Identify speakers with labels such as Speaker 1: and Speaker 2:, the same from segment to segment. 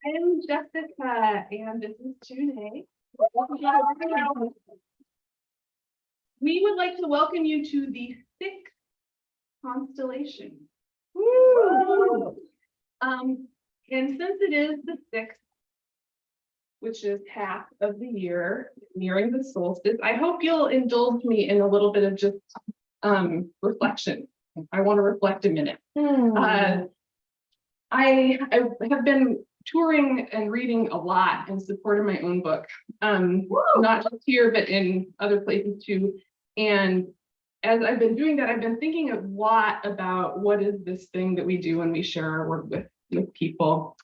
Speaker 1: I'm Jessica, and this is June. We would like to welcome you to the sixth constellation. Woo! And since it is the sixth, which is half of the year, nearing the solstice, I hope you'll indulge me in a little bit of just reflection. I want to reflect a minute. I have been touring and reading a lot in support of my own book, not just here, but in other places too. And as I've been doing that, I've been thinking a lot about what is this thing that we do when we share our work with people,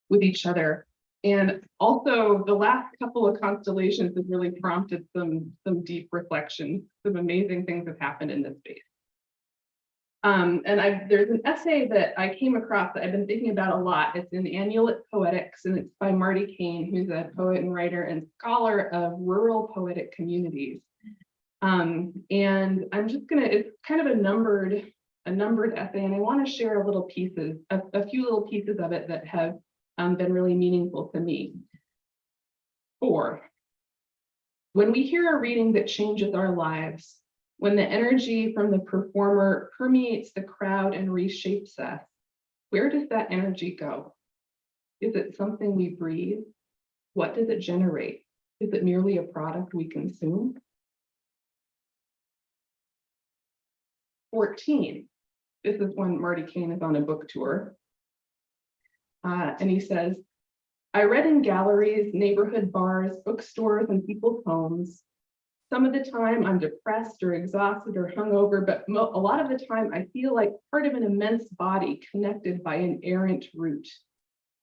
Speaker 1: with each other. And also the last couple of constellations have really prompted some deep reflection. Some amazing things have happened in this space. There's an essay that I came across that I've been thinking about a lot. It's in Amulet Poetics, and it's by Marty Kane, who's a poet and writer and scholar of rural poetic communities. And I'm just it's kind of a numbered essay, and I want to share a few little pieces of it that have been really meaningful to me. 4. When we hear a reading that changes our lives, when the energy from the performer permeates the crowd and reshapes us, where does that energy go? Is it something we breathe? What does it generate? Is it merely a product we consume? 14. This is when Marty Kane is on a book tour. And he says, I read in galleries, neighborhood bars, bookstores, and people's homes. Some of the time I'm depressed or exhausted or hungover, but a lot of the time I feel like part of an immense body connected by an errant root,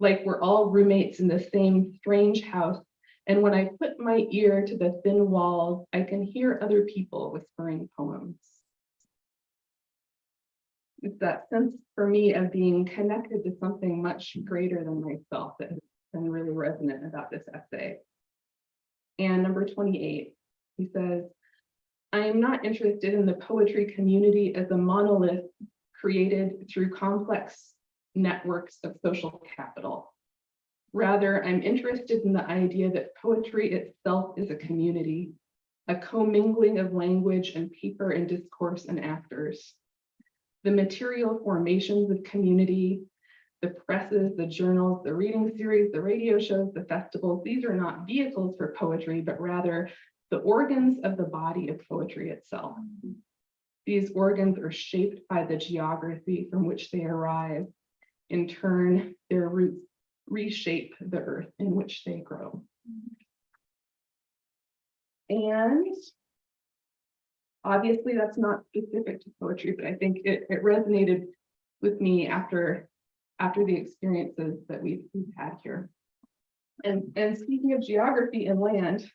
Speaker 1: like we're all roommates in the same strange house. And when I put my ear to the thin walls, I can hear other people whispering poems. It's that sense for me of being connected to something much greater than myself that has been really resonant about this essay. And number 28. He says, I am not interested in the poetry community as a monolith created through complex networks of social capital. Rather, I'm interested in the idea that poetry itself is a community, a commingling of language and paper and discourse and actors. The material formations of community, the presses, the journals, the reading series, the radio shows, the festivals, these are not vehicles for poetry, but rather the organs of the body of poetry itself. These organs are shaped by the geography from which they arise. In turn, their roots reshape the earth in which they grow. And obviously that's not specific to poetry, but I think it resonated with me after the experiences that we've had here. And speaking of geography and land,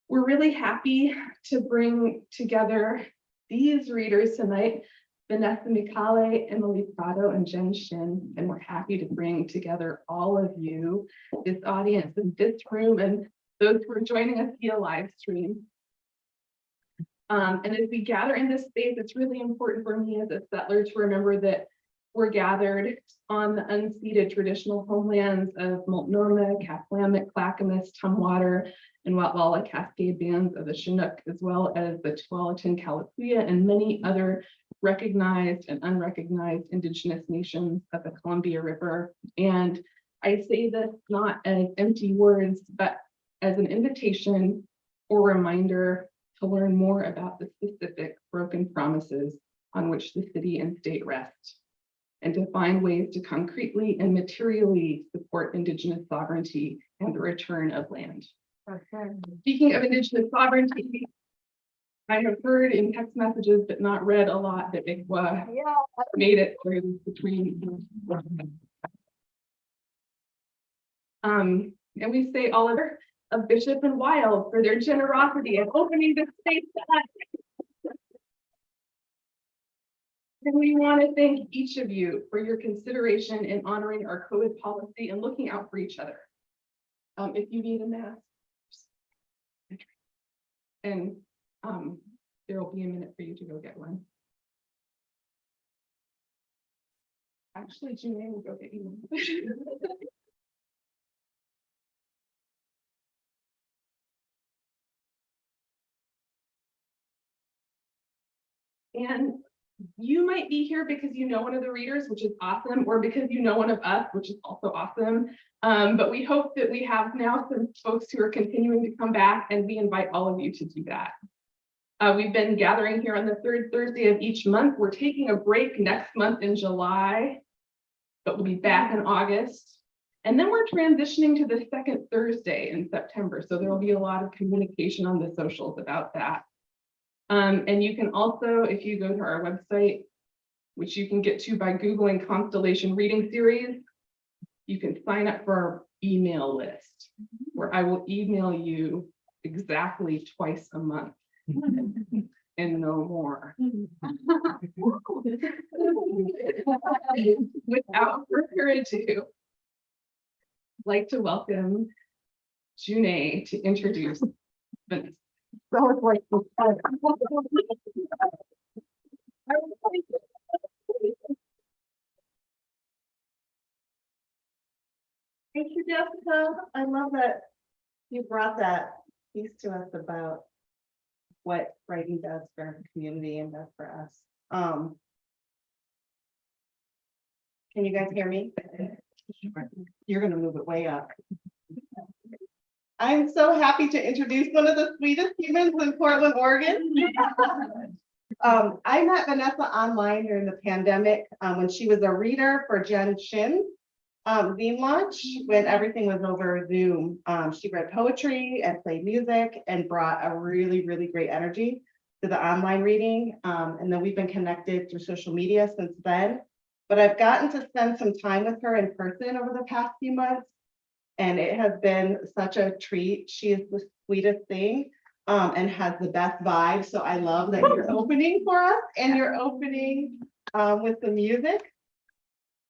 Speaker 1: we're really happy to bring together these readers tonight, Vanessa, Micale, Emilly, Prado, and Shin, and we're happy to bring together all of you, this audience in this room, and those who are joining us via live stream. And as we gather in this space, it's really important for me as a settler to remember that we're gathered on the unceded traditional homelands of Multnomah, Cathlamet, Clackamas, Tumwater, and Watwalla Cascade bands of the Chinook, as well as the Tualatin, Kalapuya, and many other recognized and unrecognized Indigenous nations of the Columbia River. And I say this not as empty words, but as an invitation or reminder to learn more about the specific broken promises on which the city and state rest, and to find ways to concretely and materially support Indigenous sovereignty and the return of land. Okay. Speaking of Indigenous sovereignty, I have heard in text messages but not read a lot that Ikwa made it through between. And we say Oliver of Bishop and Wild for their generosity and opening this space to us. And we want to thank each of you for your consideration in honoring our COVID policy and looking out for each other. If you need a mask, and there will be a minute for you to go get one. Actually, Janae will go get you. And you might be here because you know one of the readers, which is awesome, or because you know one of us, which is also awesome. But we hope that we have now some folks who are continuing to come back, and we invite all of you to do that. We've been gathering here on the third Thursday of each month. We're taking a break next month in July, but we'll be back in August. And then we're transitioning to the second Thursday in September. So there will be a lot of communication on the socials about that. And you can also, if you go to our website, which you can get to by Googling Constellation Reading Series, you can sign up for our email list, where I will email you exactly twice a month and no more. Without further ado, I'd like to welcome Janae to introduce Vanessa.
Speaker 2: So it's like, thank you, Jessica. I love that you brought that piece to us about what writing does for the community and does for us. Can you guys hear me? You're gonna move it way up. I'm so happy to introduce one of the sweetest humans in Portland, Oregon. I met Vanessa online during the pandemic when she was a reader for Shin zine launch, when everything was over Zoom. She read poetry and played music and brought a really, really great energy to the online reading. And then we've been connected through social media since then. But I've gotten to spend some time with her in person over the past few months, and it has been such a treat. She is the sweetest thing and has the best vibe. So I love that you're opening for us, and you're opening with the music.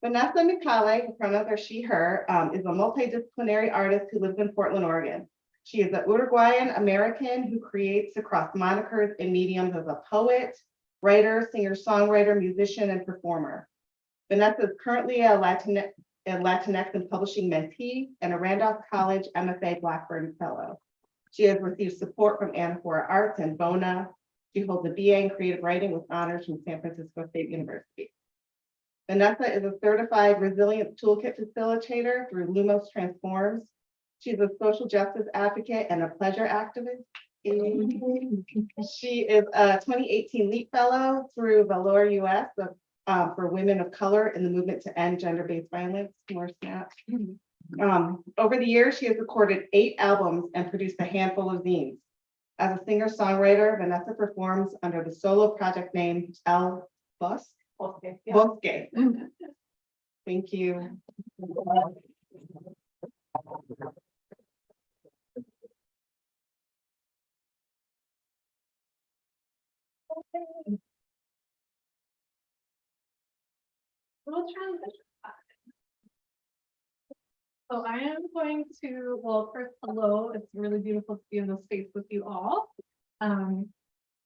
Speaker 2: Vanessa Micale, the pronouns are she, her, is a multidisciplinary artist who lives in Portland, Oregon. She is an Uruguayan American who creates across monikers and mediums as a poet, writer, singer, songwriter, musician, and performer. Vanessa is currently a Latinx and publishing mentee and a Randolph College MFA Blackburn Fellow. She has received support from Anaphora Arts and Bona. She holds a BA in creative writing with honors from San Francisco State University. Vanessa is a certified resilience toolkit facilitator through Lumos Transforms. She's a social justice advocate and a pleasure activist. She is a 2018 LEAP Fellow through Valor US for women of color in the movement to end gender-based violence. More snaps. Over the years, she has recorded 8 albums and produced a handful of zines. As a singer-songwriter, Vanessa performs under the solo project name El Bosque. Bosque. Thank you.
Speaker 3: We'll transition. So I am going to, well, first, hello. It's really beautiful to be in this space with you all.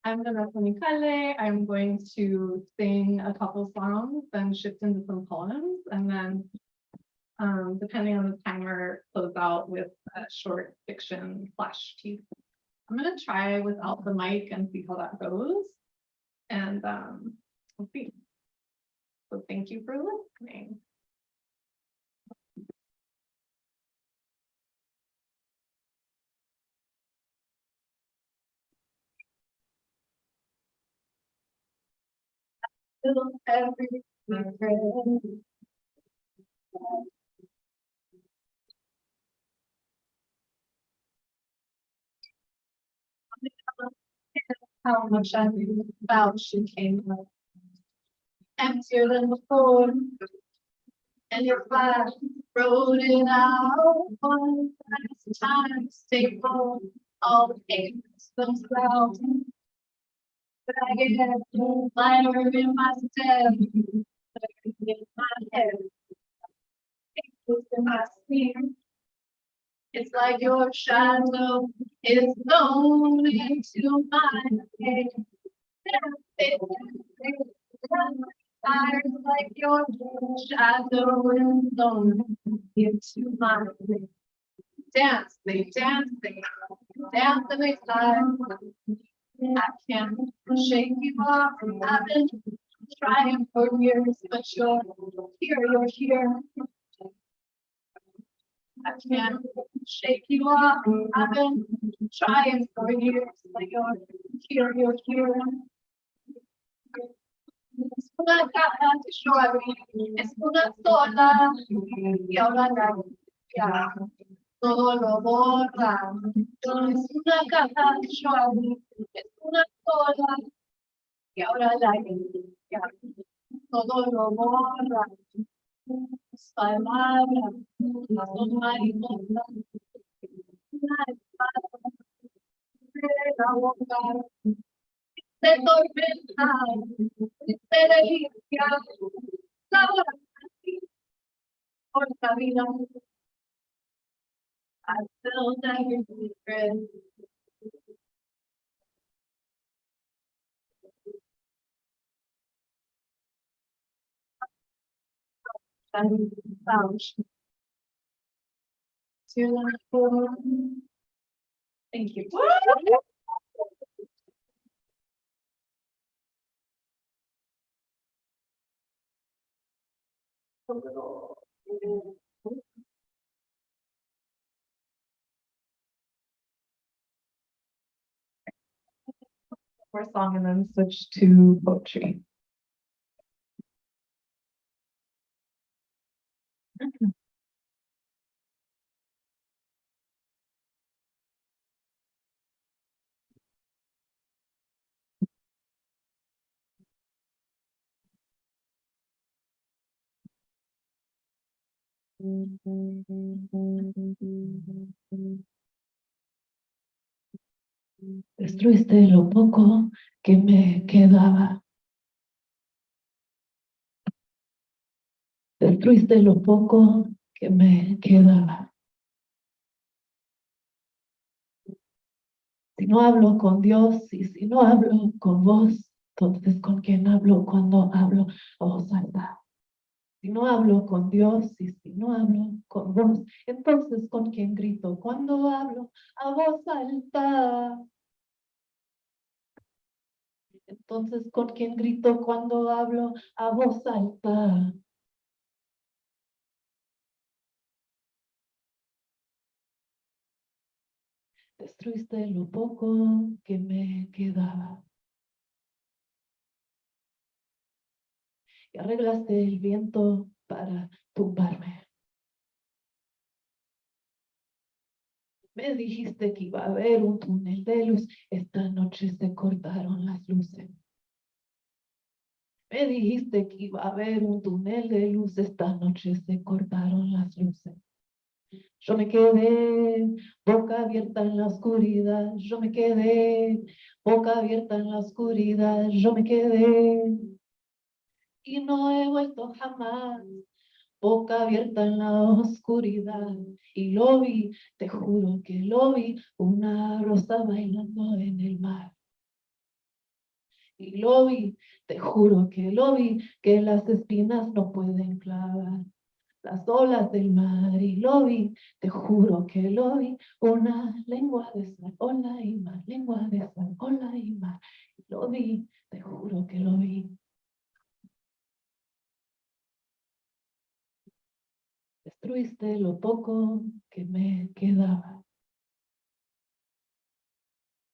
Speaker 3: I'm Vanessa Micale. I'm going to sing a couple songs and shift into some poems, and then depending on the timer, close out with a short fiction flash piece. I'm gonna try without the mic and see how that goes. And we'll see. So thank you for listening. How much I knew about she came up emptier than before, and if I wrote it out one last time, stay home, all the papers themselves. But I get lighter in my step, in my head, it goes in my skin. It's like your shadow is blown into my head. eyes like your shadow and lone into my way. Dance, they dance, they dance, and they fly. I can't shake you off. I've been trying for years, but you're here. I can't shake you off. I've been trying for years, but you're here. Es una caja de suave, es una sola, y ahora la ya, todo lo borra. Es una caja de suave, es una sola, y ahora la ya, todo lo borra. Tus palabras, no son mariposas, una espada de la boca. De tormenta, de delicia, ahora sí, por la vida. I feel that you're different. And found to like for. Thank you. A little.
Speaker 1: More song and then switch to poetry. Destruiste lo poco que me quedaba. Destruiste lo poco que me quedaba. Si no hablo con Dios y si no hablo con vos, entonces ¿con quién hablo cuando hablo a voz alta? Si no hablo con Dios y si no hablo con vos, entonces ¿con quién grito cuando hablo a voz alta? Entonces ¿con quién grito cuando hablo a voz alta? Destruiste lo poco que me quedaba. Y arreglaste el viento para tumbarme. Me dijiste que iba a haber un túnel de luz. Esta noche se cortaron las luces. Me dijiste que iba a haber un túnel de luz. Esta noche se cortaron las luces. Yo me quedé boca abierta en la oscuridad. Yo me quedé boca abierta en la oscuridad. Yo me quedé y no he vuelto jamás. Boca abierta en la oscuridad, y lo vi, te juro que lo vi, una rosa bailando en el mar. Y lo vi, te juro que lo vi, que las espinas no pueden clavar las olas del mar. Y lo vi, te juro que lo vi, una lengua de sal, ola y mar, lengua de sal, ola y mar. Y lo vi, te juro que lo vi. Destruiste lo poco que me quedaba.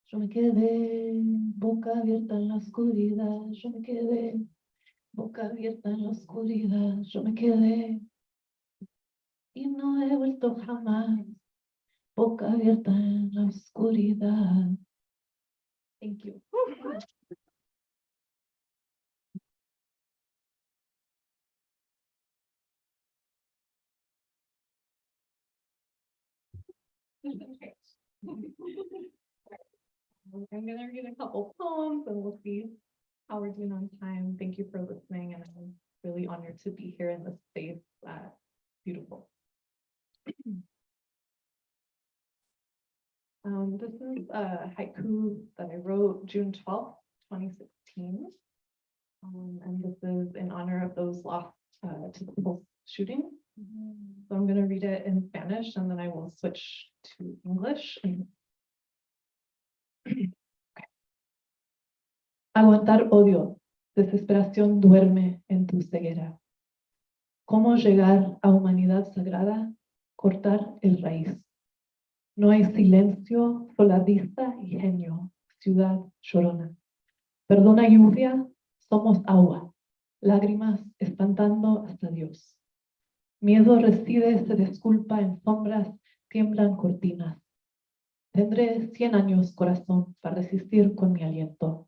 Speaker 1: Yo me quedé boca abierta en la oscuridad. Yo me quedé boca abierta en la oscuridad. Yo me quedé y no he vuelto jamás. Boca abierta en la oscuridad. Thank you. I'm gonna read a couple poems and we'll see how we're doing on time. Thank you for listening, and I'm really honored to be here in this space. Beautiful. This is a haiku that I wrote June 12th, 2016.
Speaker 4: And this is in honor of those lost to the Pulse shooting. So I'm going to read it in Spanish and then I will switch to English. Aguantar odio, desesperación duerme en tu ceguera. ¿Cómo llegar a humanidad sagrada? Cortar el raíz. No hay silencio, sola vista y genio, ciudad llorona. Perdona lluvia, somos agua, lágrimas espantando hasta Dios. Miedo reside, se disculpa en sombras, tiemblan cortinas. Tendré 100 años, corazón, para resistir con mi aliento.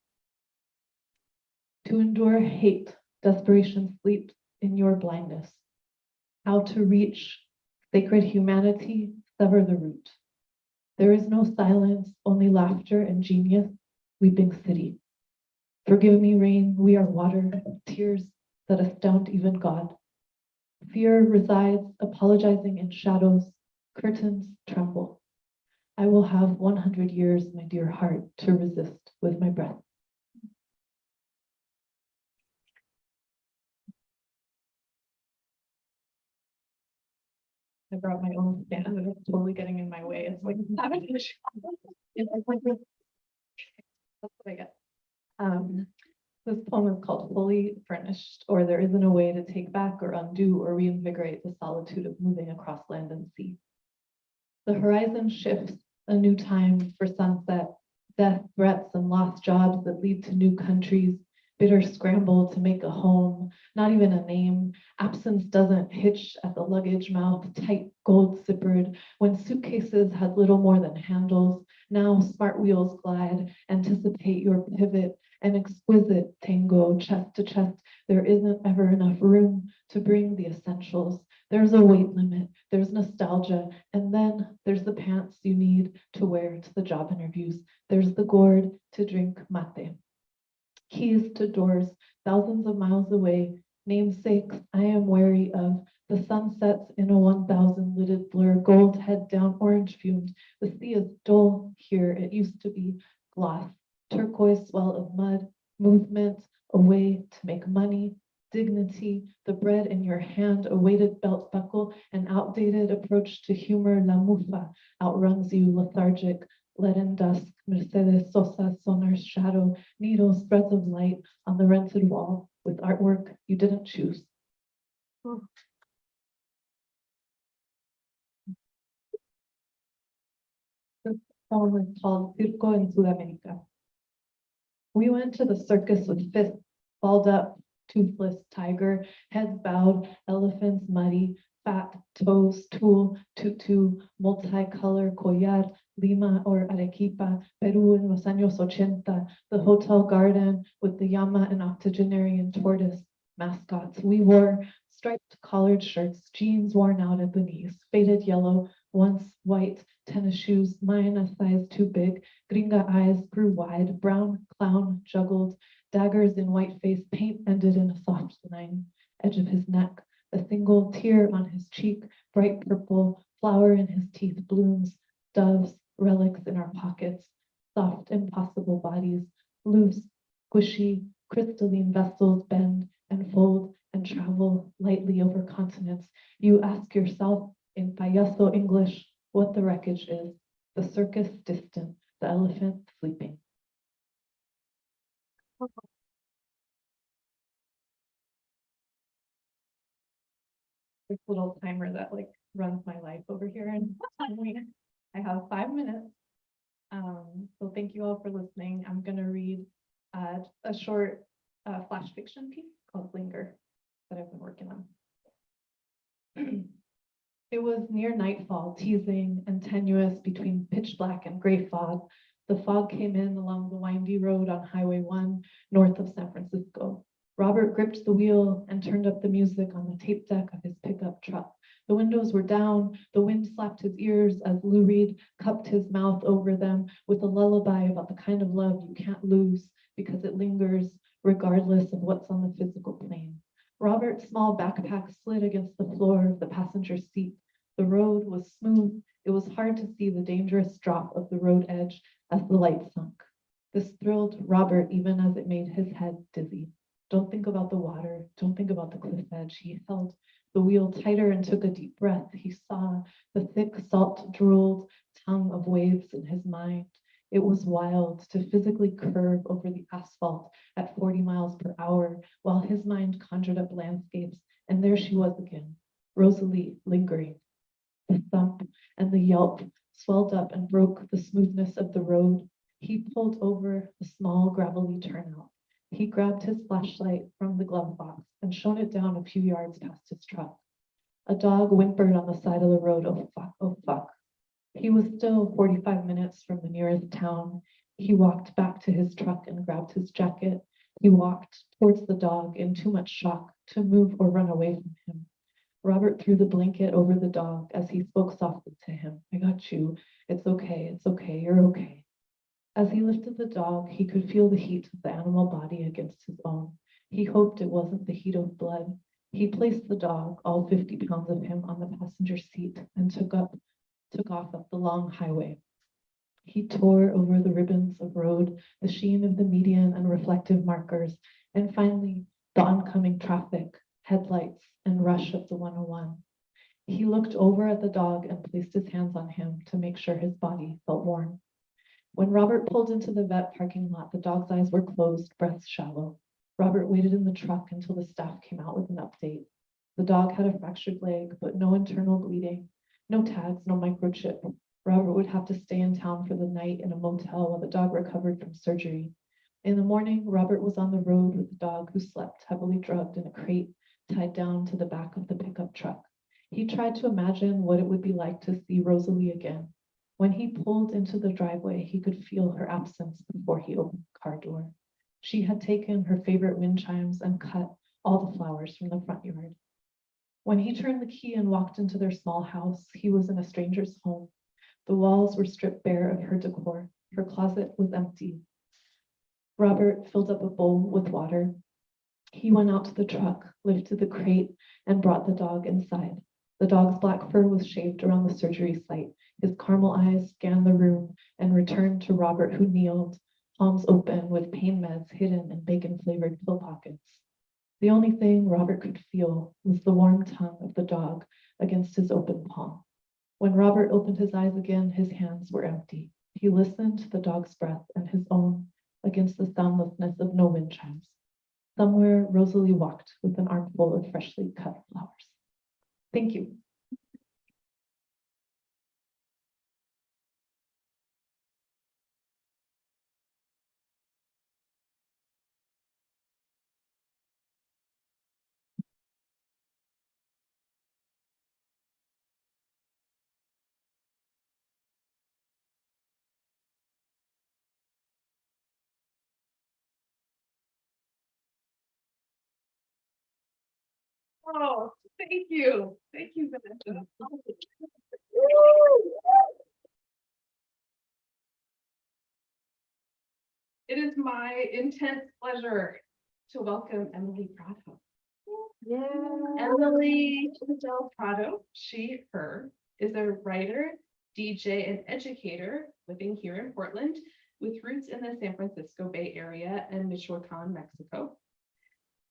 Speaker 4: To endure hate, desperation sleeps in your blindness. How to reach sacred humanity, sever the root. There is no silence, only laughter and genius, weeping city. Forgive me, rain, we are water, tears that astound even God. Fear resides, apologizing in shadows, curtains tremble. I will have 100 years, my dear heart, to resist with my breath. I brought my own stand and it's totally getting in my way. It's like, having an issue. That's what I get. This poem is called Fully Furnished, or There Isn't a Way to Take Back or Undo or Reinvigorate the Solitude of Moving Across Land and Sea. The horizon shifts, a new time for sunset, death, threats, and lost jobs that lead to new countries, bitter scramble to make a home, not even a name. Absence doesn't hitch at the luggage mouth, tight gold zippered. When suitcases had little more than handles, now smart wheels glide, anticipate your pivot, an exquisite tango, chest to chest. There isn't ever enough room to bring the essentials. There's a weight limit, there's nostalgia, and then there's the pants you need to wear to the job interviews. There's the gourd to drink mate. Keys to doors, thousands of miles away, namesakes I am wary of. The sun sets in a 1,000 lidded blur, gold head down, orange fumed. The sea is dull here, it used to be gloss. Turquoise swell of mud, movement, a way to make money, dignity, the bread in your hand, a weighted belt buckle, an outdated approach to humor, la mufa, outruns you, lethargic, leaden dusk, Mercedes Sosa, Sonar's shadow, needles, threads of light on the rented wall with artwork you didn't choose. This poem is called Circo en Sudamérica. We went to the circus with fists balled up, toothless tiger, heads bowed, elephants muddy, fat toes, tool, tutu, multicolor, collar, Lima or Arequipa, Peru in los años 80, the hotel garden with the llama and octogenarian tortoise mascots. We wore striped collared shirts, jeans worn out at the knees, faded yellow, once white, tennis shoes, mine a size too big, gringa eyes grew wide, brown clown juggled, daggers in white face, paint ended in a soft line, edge of his neck, a single tear on his cheek, bright purple, flower in his teeth, blooms, doves, relics in our pockets, soft, impossible bodies, loose, squishy, crystalline vessels bend and fold and travel lightly over continents. You ask yourself in payaso English what the wreckage is, the circus distant, the elephant sleeping. This little timer that like runs my life over here, and I have 5 minutes. So thank you all for listening. I'm gonna read a short flash fiction piece called Linger that I've been working on. It was near nightfall, teasing and tenuous between pitch black and gray fog. The fog came in along the windy road on Highway 1, north of San Francisco. Robert gripped the wheel and turned up the music on the tape deck of his pickup truck. The windows were down, the wind slapped his ears as Lou Reed cupped his mouth over them with a lullaby about the kind of love you can't lose because it lingers regardless of what's on the physical plane. Robert's small backpack slid against the floor of the passenger seat. The road was smooth. It was hard to see the dangerous drop of the road edge as the light sunk. This thrilled Robert even as it made his head dizzy. Don't think about the water. Don't think about the cliff edge. He held the wheel tighter and took a deep breath. He saw the thick, salt, drooled tongue of waves in his mind. It was wild to physically curve over the asphalt at 40 miles per hour while his mind conjured up landscapes. And there she was again, Rosalie lingering. The thump and the yelp swelled up and broke the smoothness of the road. He pulled over the small gravelly turnout. He grabbed his flashlight from the glove box and shone it down a few yards past his truck. A dog whimpered on the side of the road. Oh fuck, oh fuck. He was still 45 minutes from the nearest town. He walked back to his truck and grabbed his jacket. He walked towards the dog in too much shock to move or run away from him. Robert threw the blanket over the dog as he spoke softly to him. I got you. It's okay, you're okay. As he lifted the dog, he could feel the heat of the animal body against his own. He hoped it wasn't the heat of blood. He placed the dog, all 50 pounds of him, on the passenger seat and took off up the long highway. He tore over the ribbons of road, the sheen of the median and reflective markers, and finally the oncoming traffic, headlights, and rush of the 101. He looked over at the dog and placed his hands on him to make sure his body felt warm. When Robert pulled into the vet parking lot, the dog's eyes were closed, breath shallow. Robert waited in the truck until the staff came out with an update. The dog had a fractured leg, but no internal bleeding, no tags, no microchip. Robert would have to stay in town for the night in a motel while the dog recovered from surgery. In the morning, Robert was on the road with the dog, who slept heavily drugged in a crate tied down to the back of the pickup truck. He tried to imagine what it would be like to see Rosalie again. When he pulled into the driveway, he could feel her absence before he opened the car door. She had taken her favorite wind chimes and cut all the flowers from the front yard. When he turned the key and walked into their small house, he was in a stranger's home. The walls were stripped bare of her decor. Her closet was empty. Robert filled up a bowl with water. He went out to the truck, lifted the crate, and brought the dog inside. The dog's black fur was shaved around the surgery site. His caramel eyes scanned the room and returned to Robert, who kneeled, palms open with pain meds hidden in bacon-flavored pill pockets. The only thing Robert could feel was the warm tongue of the dog against his open palm. When Robert opened his eyes again, his hands were empty. He listened to the dog's breath and his own against the soundlessness of no wind chimes. Somewhere, Rosalie walked with an armful of freshly cut flowers. Thank you.
Speaker 1: Oh, thank you. Thank you, Vanessa. It is my intense pleasure to welcome Emilly Prado.
Speaker 3: Yeah.
Speaker 1: Emilly Prado, she, her, is a writer, DJ, and educator living here in Portland with roots in the San Francisco Bay Area and Michoacan, Mexico.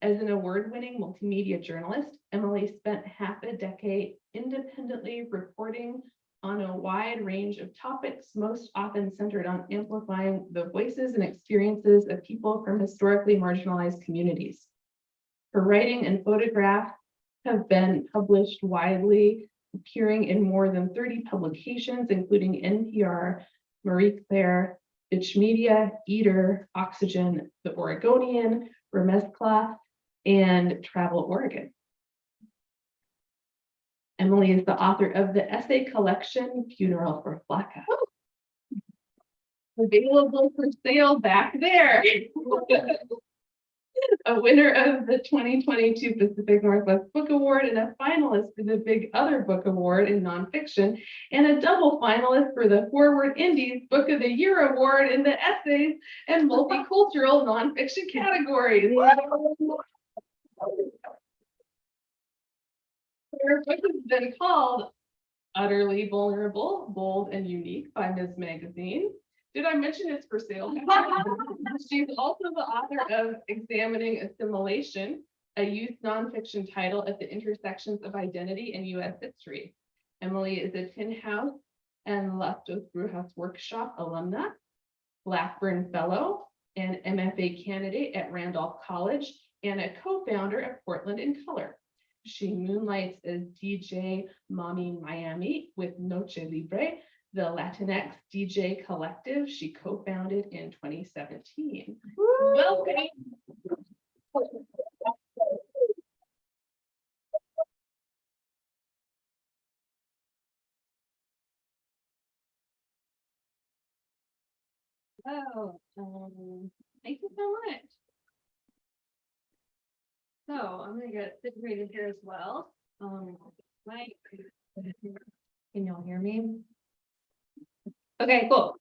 Speaker 1: As an award-winning multimedia journalist, Emilly spent half a decade independently reporting on a wide range of topics, most often centered on amplifying the voices and experiences of people from historically marginalized communities. Her writing and photograph have been published widely, appearing in more than 30 publications, including NPR, Marie Claire, Bitch Media, Eater, Oxygen, The Oregonian, Remezcla, and Travel Oregon. Emilly is the author of the essay collection Funeral for Flacca. Available for sale back there. A winner of the 2022 Pacific Northwest Book Award and a finalist for the Big Other Book Award in nonfiction, and a double finalist for the Forward Indies Book of the Year Award in the essays and multicultural nonfiction categories. Her book has been called Utterly Vulnerable, Bold and Unique by Ms. Magazine, Did I mention it's for sale? She's also the author of Examining Assimilation, a youth nonfiction title at the intersections of identity and US history. Emily is a Tin House and Las Dos Brujas Workshop alumna, Blackburn Fellow, and MFA candidate at Randolph College, and a co-founder of Portland in Color. She moonlights as DJ Mommy Miami with Noche Libre, the Latinx DJ collective she co-founded in 2017. Welcome.
Speaker 5: Oh, thank you so much. So I'm gonna get situated here as well. My, can y'all hear me? Okay, cool.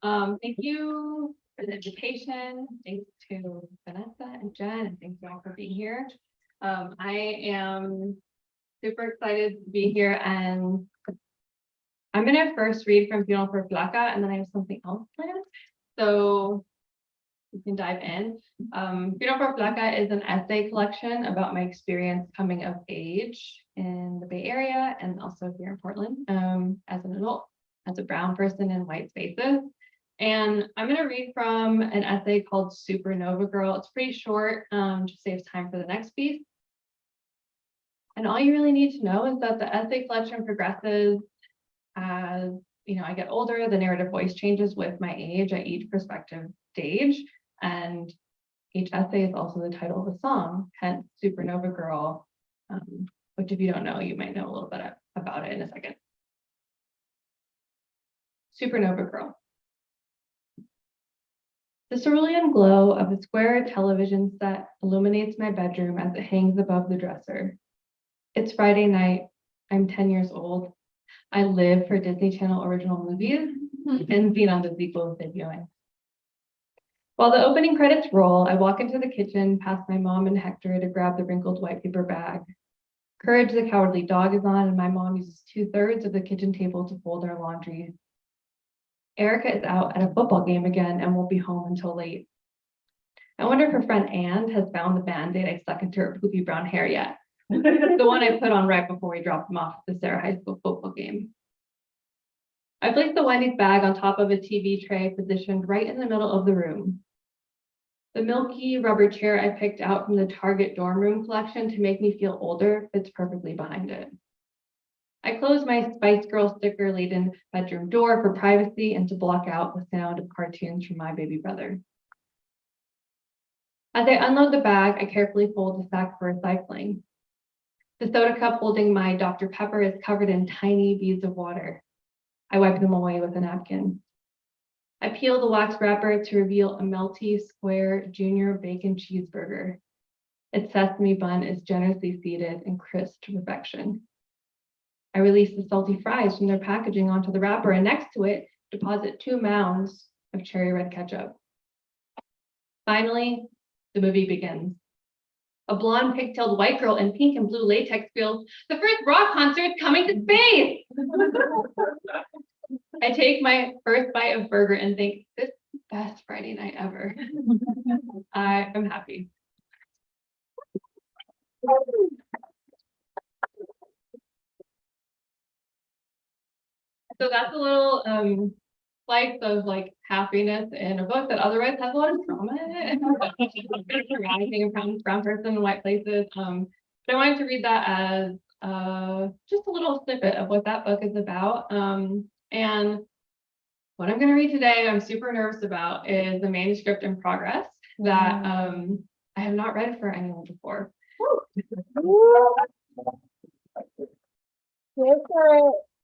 Speaker 5: Thank you for the invitation. Thanks to Vanessa and Jen, and thanks you all for being here. I am super excited to be here, and I'm gonna first read from Funeral for Flaca, and then I have something else planned. So we can dive in. Prado for Flaca is an essay collection about my experience coming of age in the Bay Area and also here in Portland as an adult, as a brown person in white spaces. And I'm going to read from an essay called Supernova Girl. It's pretty short, just saves time for the next piece. And all you really need to know is that the essay collection progresses as I get older, the narrative voice changes with my age at each prospective stage. And each essay is also the title of a song, hence Supernova Girl, which if you don't know, you might know a little bit about it in a second. Supernova Girl. The cerulean glow of a square television set illuminates my bedroom as it hangs above the dresser. It's Friday night. I'm 10 years old. I live for Disney Channel original movies and Xenon the sequel is debuting. While the opening credits roll, I walk into the kitchen past my mom and Hector to grab the wrinkled white paper bag. Courage the Cowardly Dog is on, and my mom uses 2/3 of the kitchen table to fold our laundry. Erica is out at a football game again and won't be home until late. I wonder if her friend Anne has found the Band-Aid I stuck into her poofy brown hair yet. The one I put on right before we dropped them off at the Sarah High School football game. I placed the Wendy's bag on top of a TV tray positioned right in the middle of the room. The milky rubber chair I picked out from the Target dorm room collection to make me feel older fits perfectly behind it. I closed my Spice Girl sticker-laden bedroom door for privacy and to block out the sound of cartoons from my baby brother. As I unload the bag, I carefully fold the sack for recycling. The soda cup holding my Dr. Pepper is covered in tiny beads of water. I wipe them away with a napkin. I peel the wax wrapper to reveal a melty, square junior bacon cheeseburger. Its sesame bun is generously seeded and crisp to perfection. I release the salty fries from their packaging onto the wrapper, and next to it, deposit 2 mounds of cherry red ketchup. Finally, the movie begins. A blonde pigtailed white girl in pink and blue latex feels the first rock concert coming to space. I take my first bite of burger and think, this is the best Friday night ever. I am happy. So that's a little slice of like happiness in a book that otherwise has a lot of drama in it. Rising a brown person in white places. But I wanted to read that as just a little snippet of what that book is about. And what I'm going to read today, I'm super nervous about, is the manuscript in progress that I have not read for anyone before.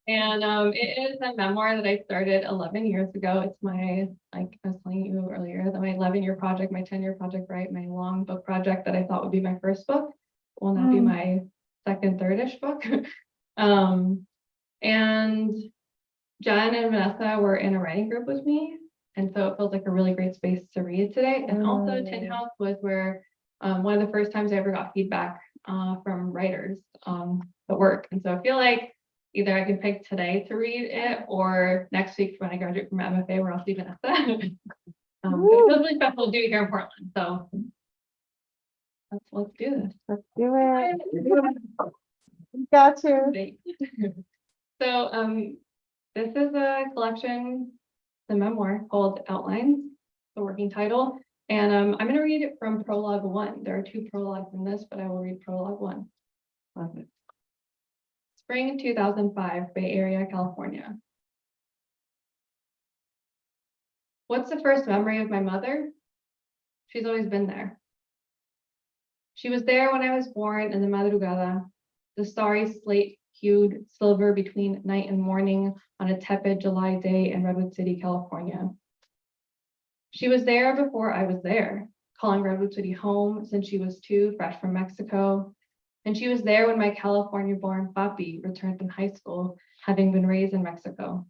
Speaker 5: And it is a memoir that I started 11 years ago. It's my, like I was telling you earlier, that my 11-year project, my 10-year project, right? My long book project that I thought would be my first book will now be my second, third-ish book. And Jen and Vanessa were in a writing group with me. And so it feels like a really great space to read today. And also Tin House was where one of the first times I ever got feedback from writers on the work. And so I feel like Either I can pick today to read it or next week when I graduate from MFA, where I'll see Vanessa. But it feels really special to do it here in Portland, so let's do this.
Speaker 2: Let's do it. Got you.
Speaker 5: Great. So this is a collection, the memoir called Outlines, the working title. And I'm going to read it from prologue 1. There are 2 prologues in this, but I will read prologue 1. Spring 2005, Bay Area, California. What's the first memory of my mother? She's always been there. She was there when I was born in the madrugada, the starry slate-hued silver between night and morning on a tepid July day in Redwood City, California. She was there before I was there, calling Redwood City home since she was 2, fresh from Mexico. And she was there when my California-born papi returned from high school, having been raised in Mexico.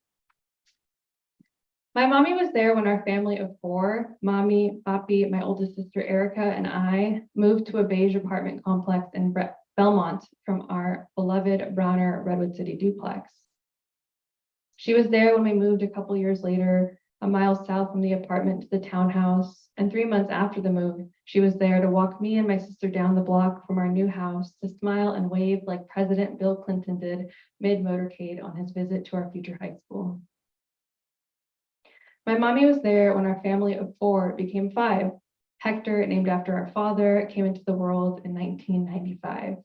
Speaker 5: My mommy was there when our family of 4, mommy, papi, my oldest sister Erica, and I moved to a beige apartment complex in Belmont from our beloved Browner Redwood City duplex. She was there when we moved a couple years later, a mile south from the apartment to the townhouse, and 3 months after the move, she was there to walk me and my sister down the block from our new house to smile and wave like President Bill Clinton did mid-motorcade on his visit to our future high school. My mommy was there when our family of 4 became 5. Hector, named after our father, came into the world in 1995.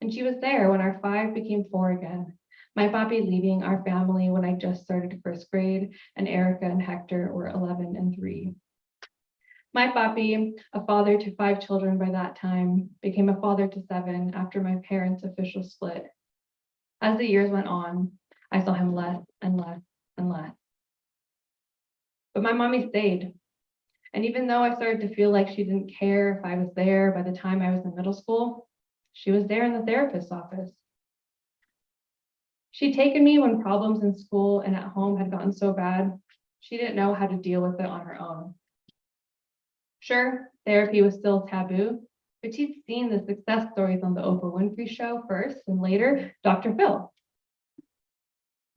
Speaker 5: And she was there when our 5 became 4 again. My papi leaving our family when I just started 1st grade, and Erica and Hector were 11 and 3. My papi, a father to 5 children by that time, became a father to 7 after my parents' official split. As the years went on, I saw him less and less and less. But my mommy stayed. And even though I started to feel like she didn't care if I was there by the time I was in middle school, she was there in the therapist's office. She'd taken me when problems in school and at home had gotten so bad, she didn't know how to deal with it on her own. Sure, therapy was still taboo, but she'd seen the success stories on the Oprah Winfrey Show first and later Dr. Phil.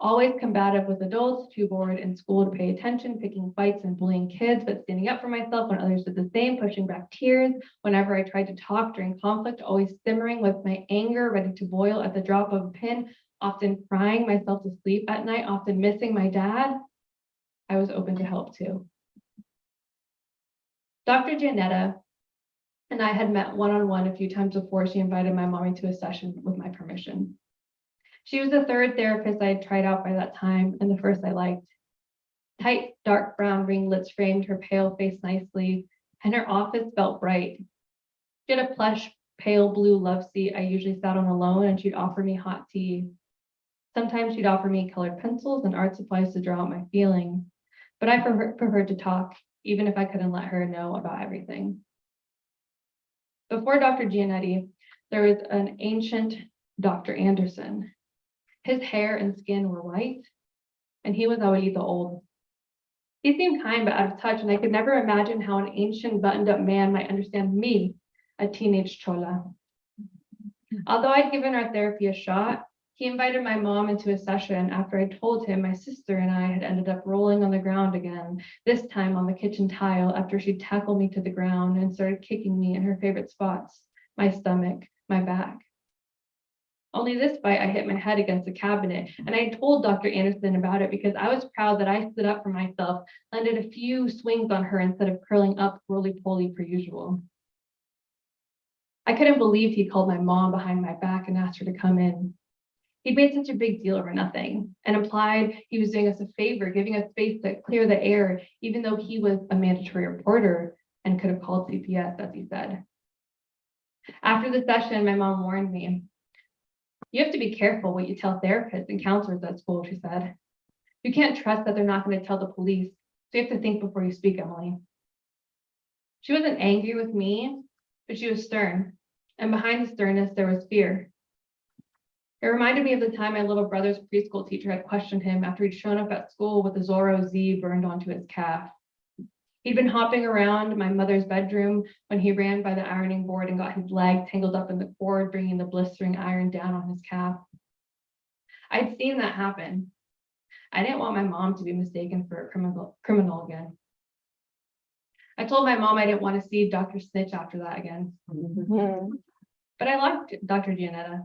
Speaker 5: Always combative with adults, too bored in school to pay attention, picking fights and bullying kids, but standing up for myself when others did the same, pushing back tears whenever I tried to talk during conflict, always simmering with my anger ready to boil at the drop of a pin, often crying myself to sleep at night, often missing my dad. I was open to help too. Dr. Giannetta and I had met one-on-one a few times before she invited my mommy to a session with my permission. She was the 3rd therapist I had tried out by that time, and the first I liked. Tight, dark brown ringlets framed her pale face nicely, and her office felt bright. She had a plush, pale blue love seat I usually sat on alone, and she'd offer me hot tea. Sometimes she'd offer me colored pencils and art supplies to draw out my feelings, but I preferred to talk, even if I couldn't let her know about everything. Before Dr. Giannetti, there was an ancient Dr. Anderson. His hair and skin were white, and he was Abuelito old. He seemed kind but out of touch, and I could never imagine how an ancient buttoned-up man might understand me, a teenage chola. Although I'd given our therapy a shot, he invited my mom into a session after I told him my sister and I had ended up rolling on the ground again, this time on the kitchen tile after she'd tackled me to the ground and started kicking me in her favorite spots, my stomach, my back. Only this fight, I hit my head against a cabinet, and I told Dr. Anderson about it because I was proud that I stood up for myself, landed a few swings on her instead of curling up roly-poly per usual. I couldn't believe he called my mom behind my back and asked her to come in. He'd made such a big deal over nothing and implied he was doing us a favor, giving us space to clear the air, even though he was a mandatory reporter and could have called CPS, as he said. After the session, my mom warned me. You have to be careful what you tell therapists and counselors at school, she said. You can't trust that they're not going to tell the police, so you have to think before you speak, Emily. She wasn't angry with me, but she was stern, and behind the sternness, there was fear. It reminded me of the time my little brother's preschool teacher had questioned him after he'd shown up at school with a Zorro Z burned onto his calf. He'd been hopping around my mother's bedroom when he ran by the ironing board and got his leg tangled up in the cord, bringing the blistering iron down on his calf. I'd seen that happen. I didn't want my mom to be mistaken for a criminal again. I told my mom I didn't want to see Dr. Snitch after that again. But I liked Dr. Gianetta.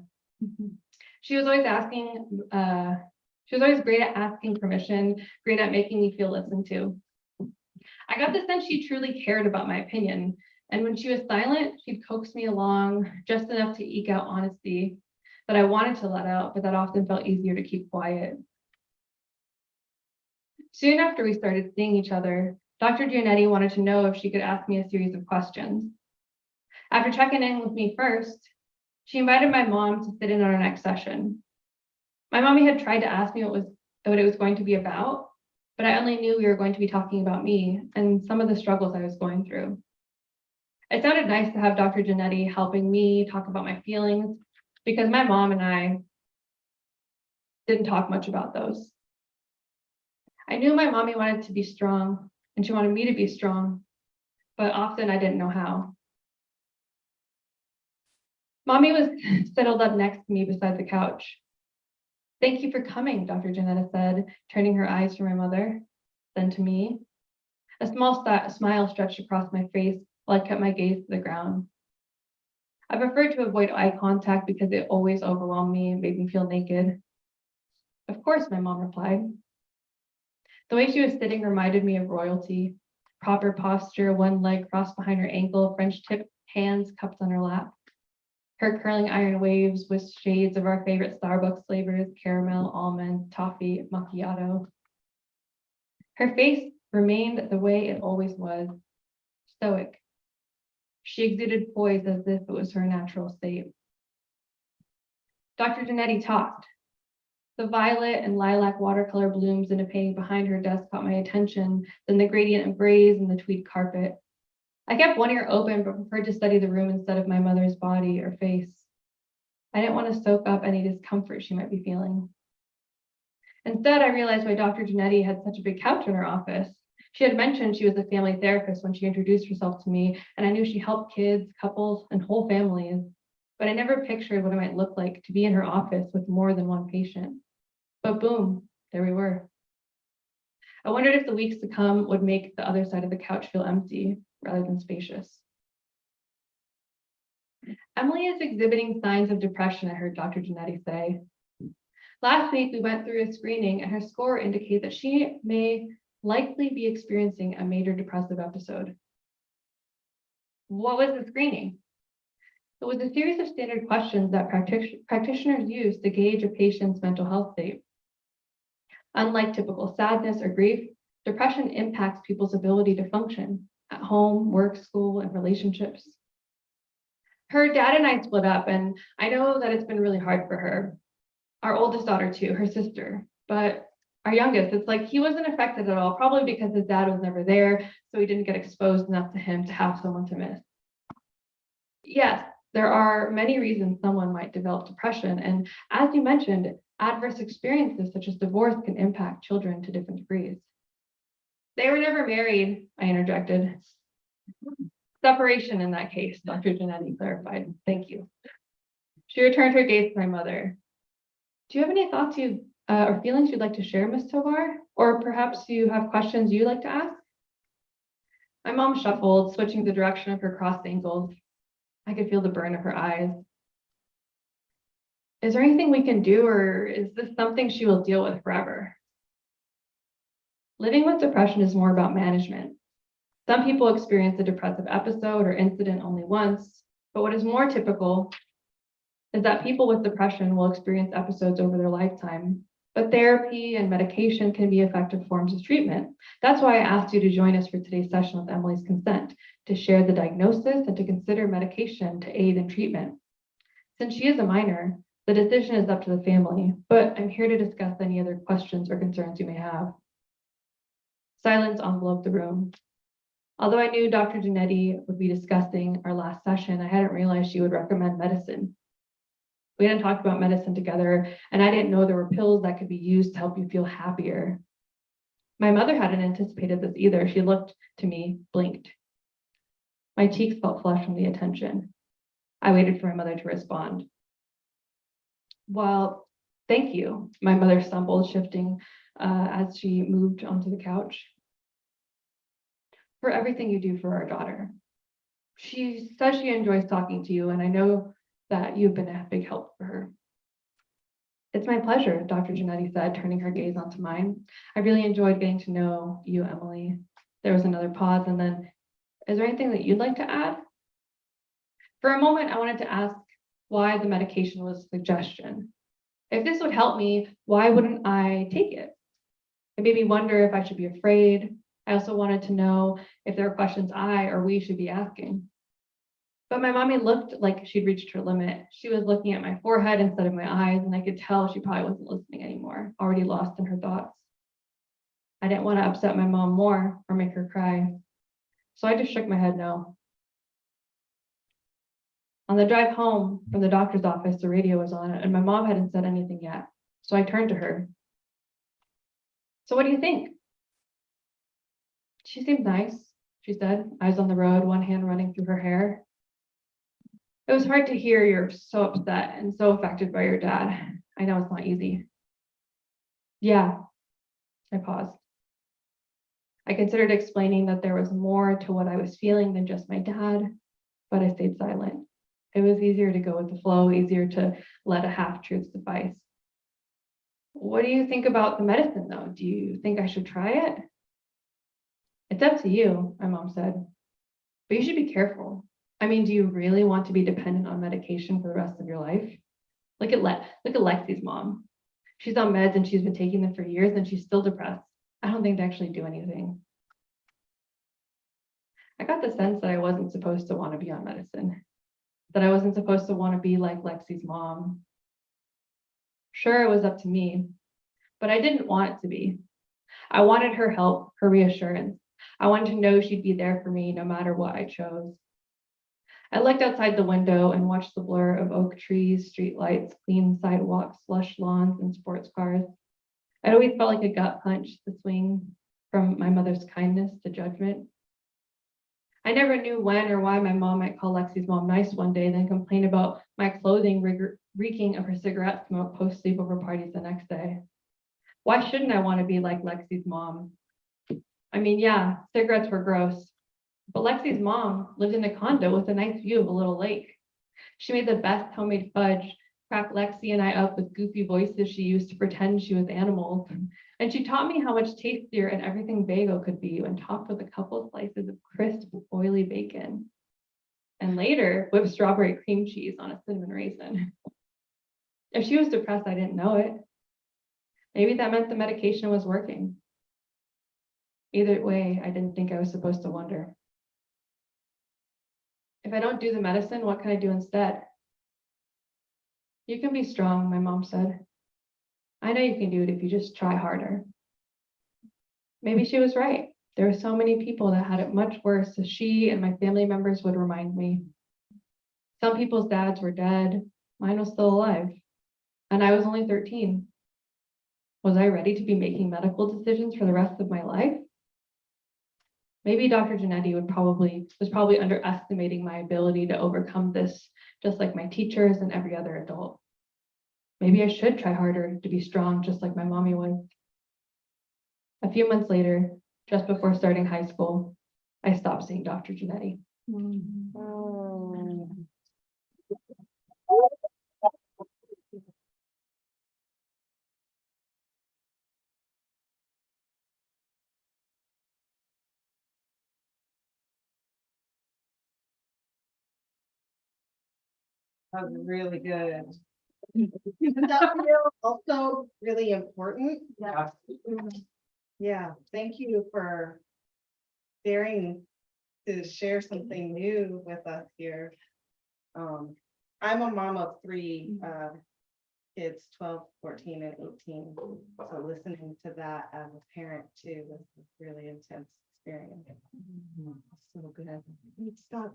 Speaker 5: She was always great at asking permission, great at making me feel listened to. I got the sense she truly cared about my opinion. And when she was silent, she'd coax me along just enough to eke out honesty that I wanted to let out, but that often felt easier to keep quiet. Soon after we started seeing each other, Dr. Giannetti wanted to know if she could ask me a series of questions. After checking in with me first, she invited my mom to sit in on our next session. My mommy had tried to ask me what it was going to be about, but I only knew we were going to be talking about me and some of the struggles I was going through. It sounded nice to have Dr. Giannetti helping me talk about my feelings because my mom and I didn't talk much about those. I knew my mommy wanted to be strong and she wanted me to be strong, but often I didn't know how. Mommy was settled up next to me beside the couch. "Thank you for coming," Dr. Gianetta said, turning her eyes from my mother, then to me. A small smile stretched across my face while I kept my gaze to the ground. I preferred to avoid eye contact because it always overwhelmed me and made me feel naked. "Of course," my mom replied. The way she was sitting reminded me of royalty. Proper posture, one leg crossed behind her ankle, French tip hands cupped on her lap. Her curling iron waves with shades of our favorite Starbucks flavors, caramel, almond, toffee, macchiato. Her face remained the way it always was, stoic. She exuded poise as if it was her natural state. Dr. Giannetti talked. The violet and lilac watercolor blooms in a painting behind her desk caught my attention, then the gradient of grays and the tweed carpet. I kept one ear open, but preferred to study the room instead of my mother's body or face. I didn't want to soak up any discomfort she might be feeling. Instead, I realized why Dr. Giannetti had such a big couch in her office. She had mentioned she was a family therapist when she introduced herself to me, and I knew she helped kids, couples, and whole families, but I never pictured what it might look like to be in her office with more than one patient. But boom, there we were. I wondered if the weeks to come would make the other side of the couch feel empty rather than spacious. "Emily is exhibiting signs of depression," I heard Dr. Giannetti say. "Last week, we went through a screening and her score indicates that she may likely be experiencing a major depressive episode." What was the screening? It was a series of standard questions that practitioners use to gauge a patient's mental health state. Unlike typical sadness or grief, depression impacts people's ability to function at home, work, school, and relationships. Her dad and I split up, and I know that it's been really hard for her. Our oldest daughter too, her sister, but our youngest, it's like he wasn't affected at all, probably because his dad was never there, so he didn't get exposed enough to him to have someone to miss. Yes, there are many reasons someone might develop depression, and as you mentioned, adverse experiences such as divorce can impact children to different degrees. "They were never married," I interjected. "Separation in that case," Dr. Giannetti clarified. "Thank you." She returned her gaze to my mother. "Do you have any thoughts or feelings you'd like to share, Ms. Tovar? Or perhaps you have questions you'd like to ask?" My mom shuffled, switching the direction of her crossed ankles. I could feel the burn of her eyes. "Is there anything we can do, or is this something she will deal with forever?" Living with depression is more about management. Some people experience a depressive episode or incident only once, but what is more typical is that people with depression will experience episodes over their lifetime. But therapy and medication can be effective forms of treatment. That's why I asked you to join us for today's session with Emily's consent, to share the diagnosis and to consider medication to aid in treatment. Since she is a minor, the decision is up to the family, but I'm here to discuss any other questions or concerns you may have. Silence enveloped the room. Although I knew Dr. Giannetti would be discussing our last session, I hadn't realized she would recommend medicine. We hadn't talked about medicine together, and I didn't know there were pills that could be used to help you feel happier. My mother hadn't anticipated this either. She looked to me, blinked. My cheeks felt flushed from the attention. I waited for my mother to respond. "Well,
Speaker 4: Thank you, my mother stumbled, shifting as she moved onto the couch. For everything you do for our daughter. She says she enjoys talking to you, and I know that you've been a big help for her. It's my pleasure, Dr. Giannetti said, turning her gaze onto mine. I really enjoyed getting to know you, Emily. There was another pause, and then, is there anything that you'd like to add? For a moment, I wanted to ask why the medication was a suggestion. If this would help me, why wouldn't I take it? It made me wonder if I should be afraid. I also wanted to know if there are questions I or we should be asking. But my mommy looked like she'd reached her limit. She was looking at my forehead instead of my eyes, and I could tell she probably wasn't listening anymore, already lost in her thoughts. I didn't want to upset my mom more or make her cry. So I just shook my head no. On the drive home from the doctor's office, the radio was on, and my mom hadn't said anything yet. So I turned to her. So what do you think? She seemed nice, she said, eyes on the road, one hand running through her hair. It was hard to hear you're so upset and so affected by your dad. I know it's not easy. Yeah, I paused. I considered explaining that there was more to what I was feeling than just my dad, but I stayed silent. It was easier to go with the flow, easier to let a half-truth suffice. What do you think about the medicine, though? Do you think I should try it? It's up to you, my mom said, but you should be careful. I mean, do you really want to be dependent on medication for the rest of your life? Look at Lexi's mom. She's on meds and she's been taking them for years and she's still depressed. I don't think they actually do anything. I got the sense that I wasn't supposed to want to be on medicine, that I wasn't supposed to want to be like Lexi's mom. Sure, it was up to me, but I didn't want it to be. I wanted her help, her reassurance. I wanted to know she'd be there for me no matter what I chose. I looked outside the window and watched the blur of oak trees, street lights, clean sidewalks, lush lawns, and sports cars. It always felt like a gut punch, the swing from my mother's kindness to judgment. I never knew when or why my mom might call Lexi's mom nice one day, then complain about my clothing reeking of her cigarette smoke post sleepover parties the next day. Why shouldn't I want to be like Lexi's mom? I mean, yeah, cigarettes were gross, but Lexi's mom lived in a condo with a nice view of a little lake. She made the best homemade fudge, cracked Lexi and I up with goofy voices she used to pretend she was animals. And she taught me how much tastier an everything bagel could be when topped with a couple slices of crisp, oily bacon. And later, whipped strawberry cream cheese on a cinnamon raisin. If she was depressed, I didn't know it. Maybe that meant the medication was working. Either way, I didn't think I was supposed to wonder. If I don't do the medicine, what can I do instead? You can be strong, my mom said. I know you can do it if you just try harder. Maybe she was right. There were so many people that had it much worse, as she and my family members would remind me. Some people's dads were dead. Mine was still alive. And I was only 13. Was I ready to be making medical decisions for the rest of my life? Maybe Dr. Giannetti was probably underestimating my ability to overcome this, just like my teachers and every other adult. Maybe I should try harder to be strong, just like my mommy was. A few months later, just before starting high school, I stopped seeing Dr. Giannetti.
Speaker 2: That was really good. Isn't that feel also really important?
Speaker 3: Yeah.
Speaker 2: Yeah, thank you for daring to share something new with us here. I'm a mom of three kids, 12, 14, and 18. So listening to that as a parent too was a really intense experience. So good. Stop.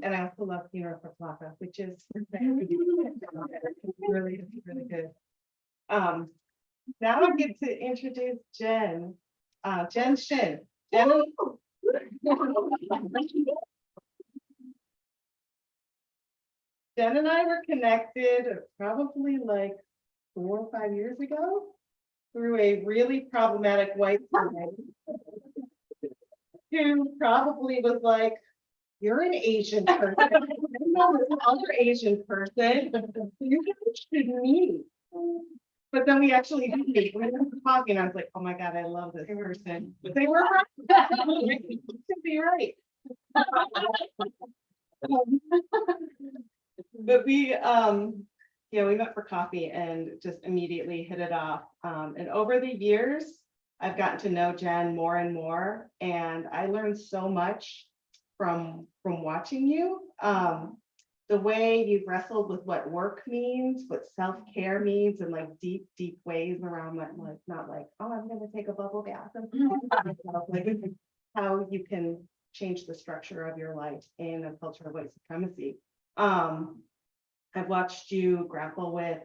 Speaker 2: And I also love Funeral for Plaka, which is really good. Now I get to introduce Jen. Jen Shin. Jen Jen and I were connected probably like 4 or 5 years ago through a really problematic white woman who probably was like, you're an Asian person. I know this other Asian person. You guys should meet. But then we actually did meet. We were talking. I was like, oh my God, I love this person. But they were right. Should be right. But we, yeah, we went for coffee and just immediately hit it off. And over the years, I've gotten to know Jen more and more, and I learned so much from watching you. The way you've wrestled with what work means, what self-care means, and like deep, deep ways around that, like not like, oh, I'm gonna take a bubble bath and like how you can change the structure of your life in a culture of white supremacy. I've watched you grapple with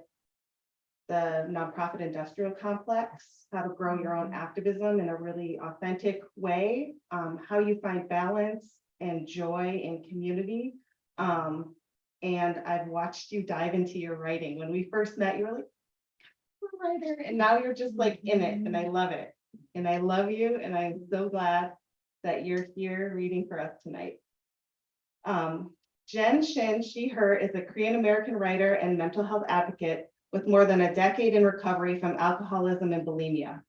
Speaker 2: the nonprofit industrial complex, how to grow your own activism in a really authentic way, how you find balance and joy in community. And I've watched you dive into your writing. When we first met, you were like, I'm a writer, and now you're just like in it, and I love it. And I love you, and I'm so glad that you're here reading for us tonight. Jen Shin, she, her, is a Korean American writer and mental health advocate with more than a decade in recovery from alcoholism and bulimia.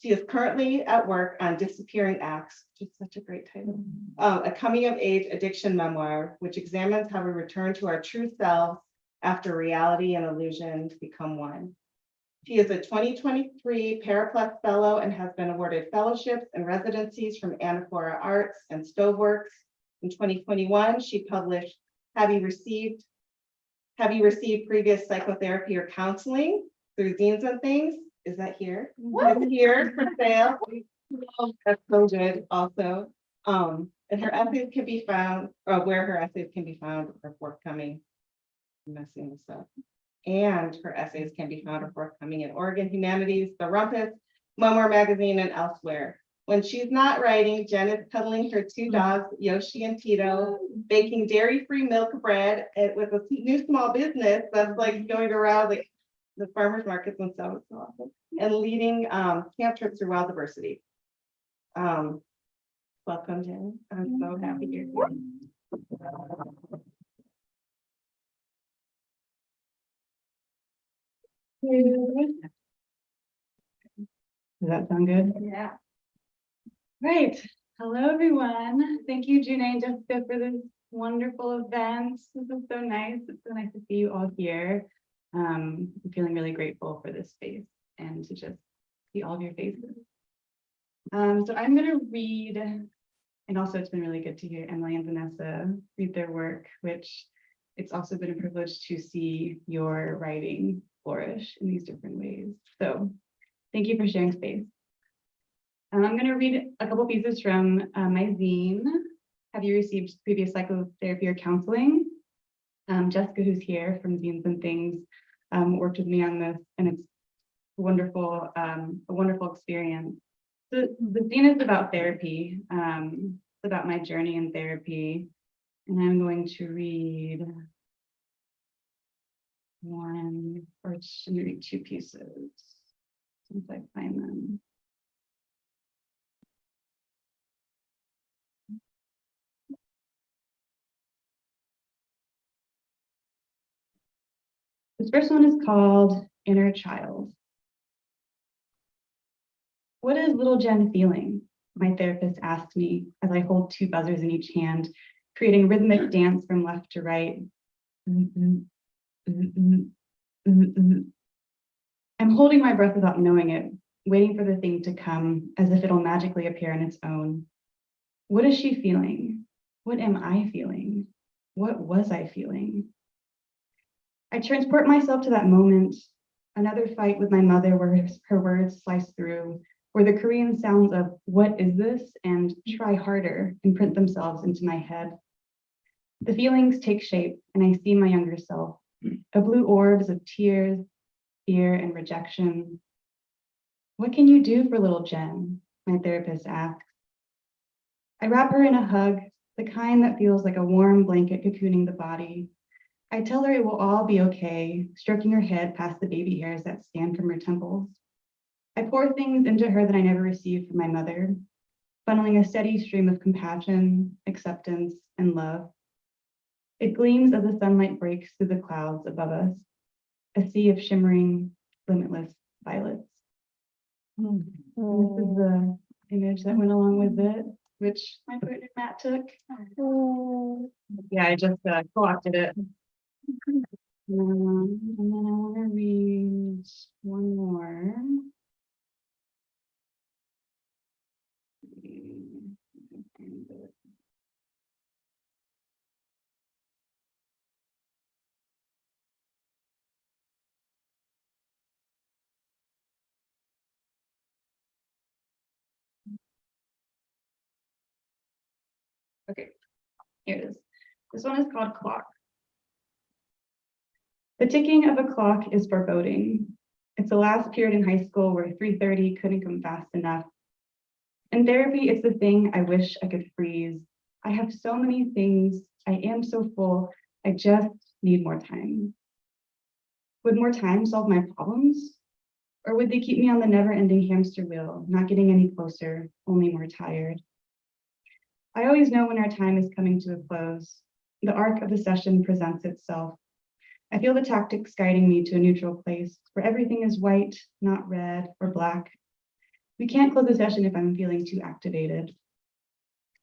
Speaker 2: She is currently at work on Disappearing Acts, which is such a great title, a coming of age addiction memoir, which examines how we return to our true selves after reality and illusion become one. She is a 2023 Paraplex Fellow and has been awarded fellowships and residencies from Anaphora Arts and Stoveworks. In 2021, she published Have You Received Previous Psychotherapy or Counseling through Zines and Things? Is that here? It's here for sale. That's so good also. And her essays can be found, or where her essays can be found are forthcoming. I'm messing this up. And her essays can be found or forthcoming in Oregon Humanities, The Rumpus, Memoir Magazine, and elsewhere. When she's not writing, Jen is cuddling her 2 dogs, Yoshi and Tito, baking dairy-free milk bread with a new small business that's like going around like the farmers markets and stuff. It's so awesome. And leading camp trips through wild diversity. Welcome, Jen. I'm so happy you're here.
Speaker 6: Does that sound good?
Speaker 1: Yeah.
Speaker 6: Right. Hello, everyone. Thank you, June and Jessica, for this wonderful event. This is so nice. It's so nice to see you all here. I'm feeling really grateful for this space and to just see all of your faces. So I'm going to read, and also it's been really good to hear Emily and Vanessa read their work, which it's also been a privilege to see your writing flourish in these different ways. So thank you for sharing space. I'm going to read a couple pieces from my zine. Have you received previous psychotherapy or counseling? Jessica, who's here from Zines and Things, worked with me on this, and it's wonderful, a wonderful experience. So the zine is about therapy. It's about my journey in therapy, and I'm going to read one, or it's going to read 2 pieces since I find them. This first one is called Inner Child. What is little Jen feeling? My therapist asked me as I hold 2 buzzers in each hand, creating rhythmic dance from left to right. I'm holding my breath without knowing it, waiting for the thing to come as if it'll magically appear on its own. What is she feeling? What am I feeling? What was I feeling? I transport myself to that moment, another fight with my mother where her words slice through, where the Korean sounds of "what is this?" and "try harder" imprint themselves into my head. The feelings take shape, and I see my younger self, a blue orbs of tears, fear, and rejection. What can you do for little Jen? My therapist asks. I wrap her in a hug, the kind that feels like a warm blanket cocooning the body. I tell her it will all be okay, stroking her head past the baby hairs that stand from her temples. I pour things into her that I never received from my mother, funneling a steady stream of compassion, acceptance, and love. It gleams as the sunlight breaks through the clouds above us, a sea of shimmering, limitless violets. And this is the image that went along with it, which my partner Matt took. Yeah, I just co-opted it. And then I want to read one more. Okay, here it is. This one is called Clock. The ticking of a clock is foreboding. It's the last period in high school where 3:30 couldn't come fast enough. In therapy, it's the thing I wish I could freeze. I have so many things. I am so full. I just need more time. Would more time solve my problems? Or would they keep me on the never-ending hamster wheel, not getting any closer, only more tired? I always know when our time is coming to a close. The arc of the session presents itself. I feel the tactics guiding me to a neutral place where everything is white, not red or black. We can't close the session if I'm feeling too activated.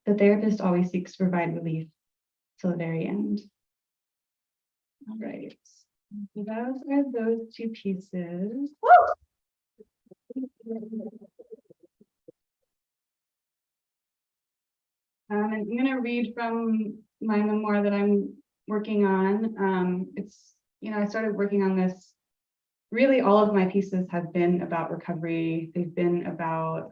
Speaker 6: The therapist always seeks to provide relief till the very end. All right. So those are those two pieces. And I'm going to read from my memoir that I'm working on. I started working on this. Really, all of my pieces have been about recovery. They've been about,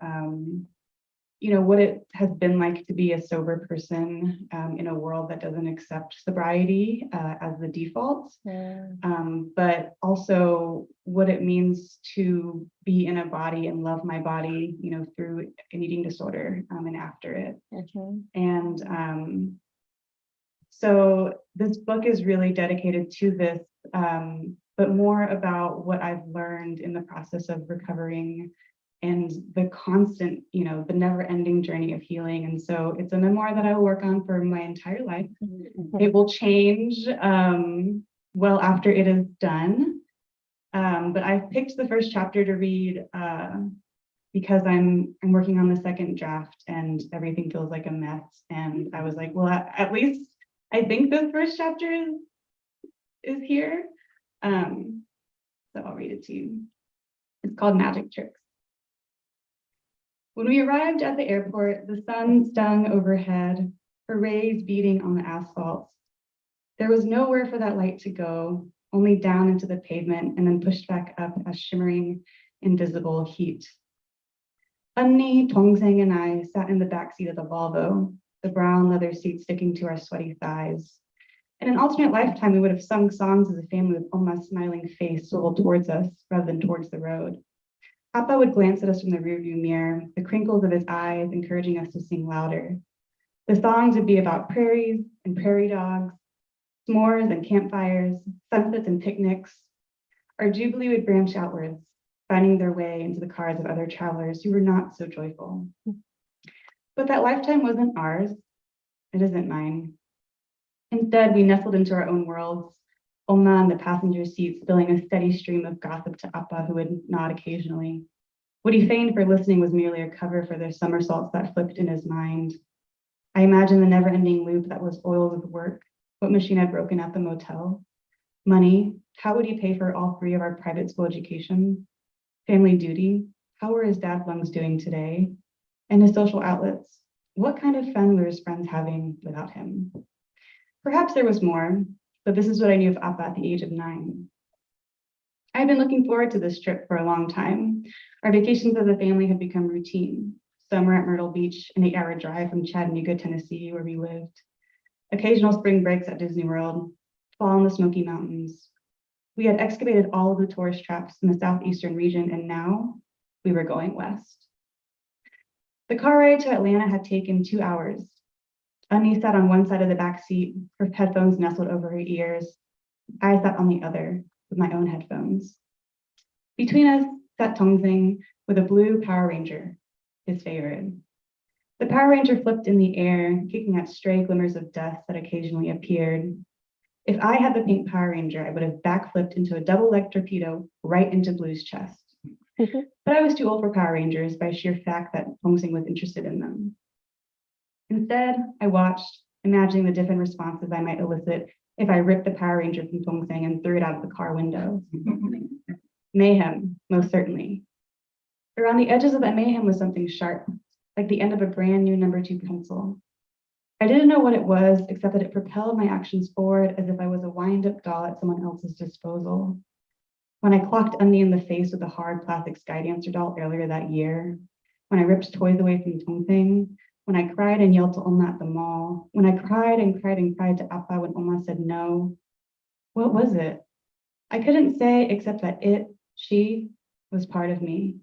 Speaker 6: what it has been like to be a sober person in a world that doesn't accept sobriety as the default, but also what it means to be in a body and love my body, through an eating disorder and after it. And so this book is really dedicated to this, but more about what I've learned in the process of recovering and the constant, the never-ending journey of healing. And so it's a memoir that I will work on for my entire life. It will change well after it is done. But I've picked the first chapter to read because I'm working on the second draft and everything feels like a mess. And I was like, well, at least I think the first chapter is here. So I'll read it to you. It's called Magic Tricks. When we arrived at the airport, the sun stung overhead, her rays beating on the asphalt. There was nowhere for that light to go, only down into the pavement and then pushed back up as shimmering, invisible heat. Unni, Tongsang, and I sat in the backseat of the Volvo, the brown leather seat sticking to our sweaty thighs. In an alternate lifetime, we would have sung songs as a family with Oma's smiling face swiveled towards us rather than towards the road. Appa would glance at us from the rearview mirror, the crinkles of his eyes encouraging us to sing louder. The songs would be about prairies and prairie dogs, s'mores and campfires, sunsets and picnics. Our jubilee would branch outwards, finding their way into the cars of other travelers who were not so joyful. But that lifetime wasn't ours. It isn't mine. Instead, we nestled into our own worlds, Oma in the passenger seat spilling a steady stream of gossip to Appa, who would nod occasionally. What he feigned for listening was merely a cover for the somersaults that flipped in his mind. I imagined the never-ending loop that was oiled with work, what machine had broken at the motel. Money, how would he pay for all three of our private school education? Family duty, how were his dad's lungs doing today? And his social outlets, what kind of fun were his friends having without him? Perhaps there was more, but this is what I knew of Appa at the age of 9. I had been looking forward to this trip for a long time. Our vacations as a family had become routine. Summer at Myrtle Beach, an 8-hour drive from Chattanooga, Tennessee, where we lived. Occasional spring breaks at Disney World, fall in the Smoky Mountains. We had excavated all of the tourist traps in the southeastern region, and now we were going west. The car ride to Atlanta had taken 2 hours. Unni sat on one side of the back seat, her headphones nestled over her ears, I sat on the other with my own headphones. Between us sat Tongzing with a blue Power Ranger, his favorite. The Power Ranger flipped in the air, kicking at stray glimmers of dust that occasionally appeared. If I had the pink Power Ranger, I would have backflipped into a double-leg torpedo right into Blue's chest. But I was too old for Power Rangers by sheer fact that Tongzing was interested in them. Instead, I watched, imagining the different responses I might elicit if I ripped the Power Ranger from Tongzing and threw it out of the car window. Mayhem, most certainly. Around the edges of that mayhem was something sharp, like the end of a brand new #2 pencil. I didn't know what it was, except that it propelled my actions forward as if I was a wind-up doll at someone else's disposal. When I clocked Undy in the face with a hard plastic Sky Dancer doll earlier that year, when I ripped toys away from Tongzing, when I cried and yelled to Oma at the mall, when I cried and cried and cried to Appa when Oma said no, what was it? I couldn't say except that she, was part of me,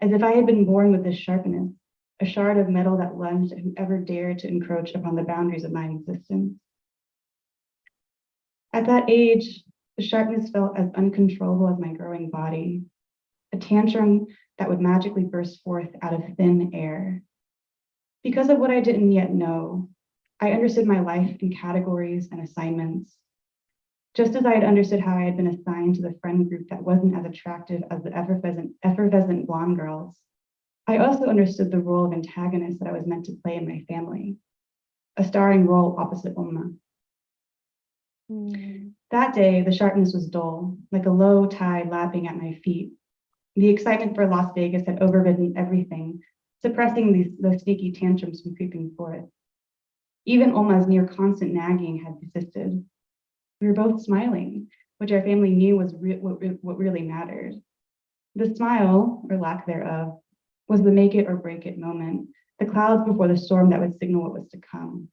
Speaker 6: as if I had been born with this sharpness, a shard of metal that lunged at whoever dared to encroach upon the boundaries of my existence. At that age, the sharpness felt as uncontrollable as my growing body, a tantrum that would magically burst forth out of thin air. Because of what I didn't yet know, I understood my life in categories and assignments, just as I had understood how I had been assigned to the friend group that wasn't as attractive as the effervescent blonde girls. I also understood the role of antagonist that I was meant to play in my family, a starring role opposite Oma. That day, the sharpness was dull, like a low tide lapping at my feet. The excitement for Las Vegas had overridden everything, suppressing those sneaky tantrums from creeping forth. Even Oma's near constant nagging had persisted. We were both smiling, which our family knew was what really mattered. The smile, or lack thereof, was the make it or break it moment, the clouds before the storm that would signal what was to come.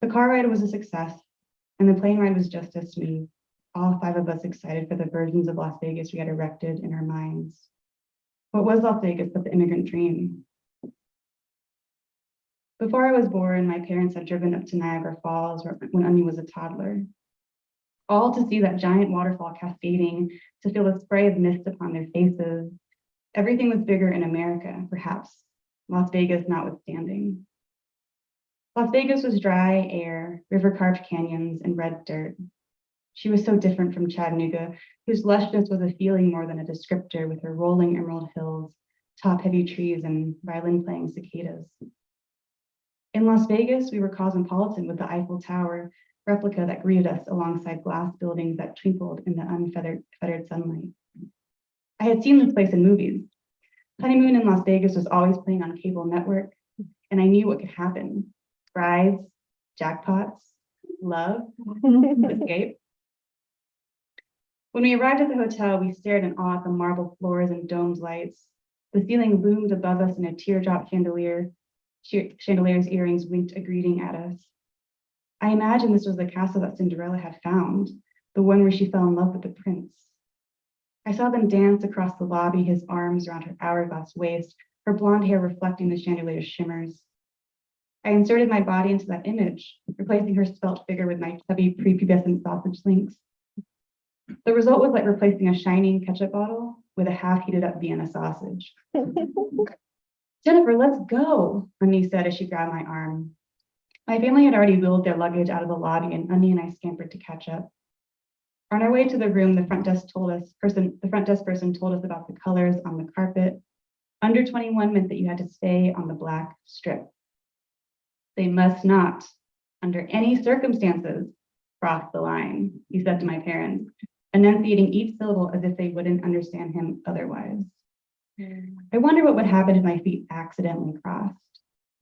Speaker 6: The car ride was a success, and the plane ride was just as smooth, all 5 of us excited for the versions of Las Vegas we had erected in our minds. What was Las Vegas but the immigrant dream? Before I was born, my parents had driven up to Niagara Falls when Anya was a toddler, all to see that giant waterfall cascading, to feel the spray of mist upon their faces. Everything was bigger in America, perhaps, Las Vegas notwithstanding. Las Vegas was dry air, river-carved canyons, and red dirt. She was so different from Chattanooga, whose lushness was a feeling more than a descriptor, with her rolling emerald hills, top-heavy trees, and violin-playing cicadas. In Las Vegas, we were cosmopolitan with the Eiffel Tower replica that greeted us alongside glass buildings that twinkled in the unfettered sunlight. I had seen this place in movies. Honeymoon in Las Vegas was always playing on cable network, and I knew what could happen. Brides, jackpots, love, escape. When we arrived at the hotel, we stared in awe at the marble floors and domed lights. The ceiling loomed above us in a teardrop chandelier. Chandelier's earrings winked a greeting at us. I imagined this was the castle that Cinderella had found, the one where she fell in love with the prince. I saw them dance across the lobby, his arms around her hourglass waist, her blonde hair reflecting the chandelier's shimmers. I inserted my body into that image, replacing her svelte figure with my chubby prepubescent sausage links. The result was like replacing a shining ketchup bottle with a half-heated up Vienna sausage. Jennifer, let's go, Anya said as she grabbed my arm. My family had already wheeled their luggage out of the lobby, and Anya and I scampered to catch up. On our way to the room, the front desk person told us about the colors on the carpet. Under 21 meant that you had to stay on the black strip. They must not, under any circumstances, cross the line, he said to my parents, enunciating each syllable as if they wouldn't understand him otherwise. I wonder what would happen if my feet accidentally crossed.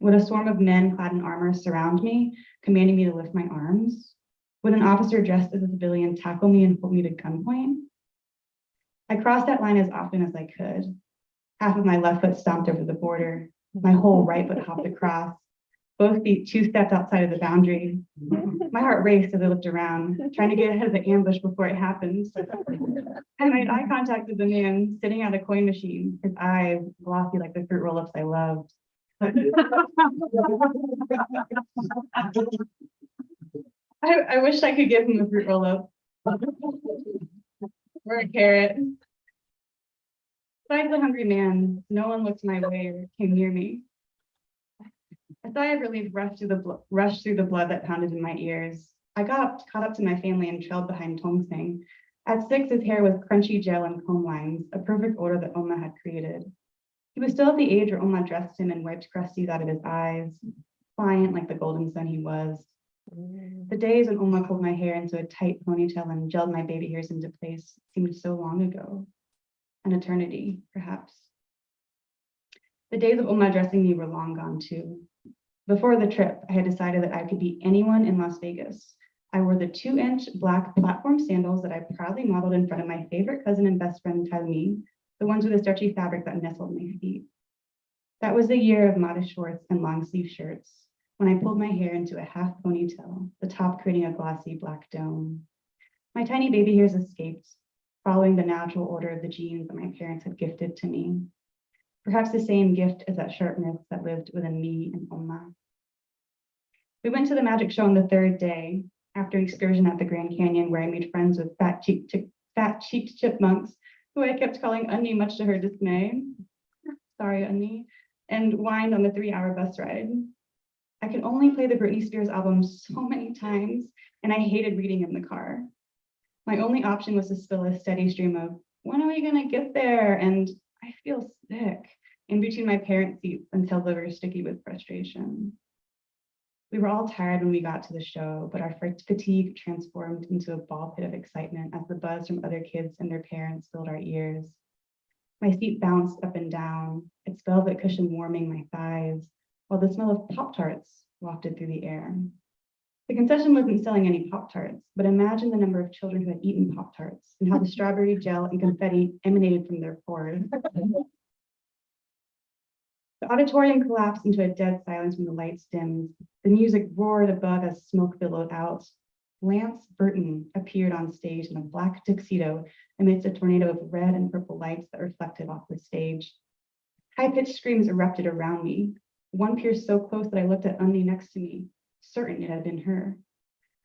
Speaker 6: Would a swarm of men clad in armor surround me, commanding me to lift my arms? Would an officer dressed as a civilian tackle me and hold me to gunpoint? I crossed that line as often as I could. Half of my left foot stomped over the border. My whole right foot hopped across. Both feet 2 stepped outside of the boundary. My heart raced as I looked around, trying to get ahead of the ambush before it happened. I made eye contact with the man sitting at a coin machine, his eyes glossy like the fruit roll-ups I loved. I wish I could give him a fruit roll up. Or a carrot. Besides the hungry man, no one looked my way or came near me. A sigh of relief rushed through the blood that pounded in my ears. I caught up to my family and trailed behind Tongsing. At 6, his hair was crunchy gel and comb lines, a perfect order that Oma had created. He was still at the age where Oma dressed him and wiped crusties out of his eyes, pliant like the golden son he was. The days when Oma pulled my hair into a tight ponytail and gelled my baby hairs into place seemed so long ago. An eternity, perhaps. The days of Oma dressing me were long gone too. Before the trip, I had decided that I could be anyone in Las Vegas. I wore the 2-inch black platform sandals that I proudly modeled in front of my favorite cousin and best friend, Talmi, the ones with the stretchy fabric that nestled my feet. That was the year of modest shorts and long sleeve shirts, when I pulled my hair into a half ponytail, the top creating a glossy black dome. My tiny baby hairs escaped, following the natural order of the genes that my parents had gifted to me. Perhaps the same gift as that sharpness that lived within me and Oma. We went to the magic show on the 3rd day, after an excursion at the Grand Canyon, where I made friends with fat-cheeked chipmunks, who I kept calling Unni, much to her dismay. Sorry, Unni. And whined on the 3-hour bus ride. I could only play the Britney Spears album so many times, and I hated reading in the car. My only option was to spill a steady stream of, when are we gonna get there? And I feel sick in between my parents' seats until they were sticky with frustration. We were all tired when we got to the show, but our fatigue transformed into a ball pit of excitement as the buzz from other kids and their parents filled our ears. My seat bounced up and down, its velvet cushion warming my thighs, while the smell of Pop-Tarts wafted through the air. The concession wasn't selling any Pop-Tarts, but imagine the number of children who had eaten Pop-Tarts and how the strawberry gel and confetti emanated from their pores. The auditorium collapsed into a dead silence when the lights dimmed. The music roared above as smoke billowed out. Lance Burton appeared on stage in a black tuxedo amidst a tornado of red and purple lights that reflected off the stage. High-pitched screams erupted around me. One pierced so close that I looked at Unni next to me, certain it had been her.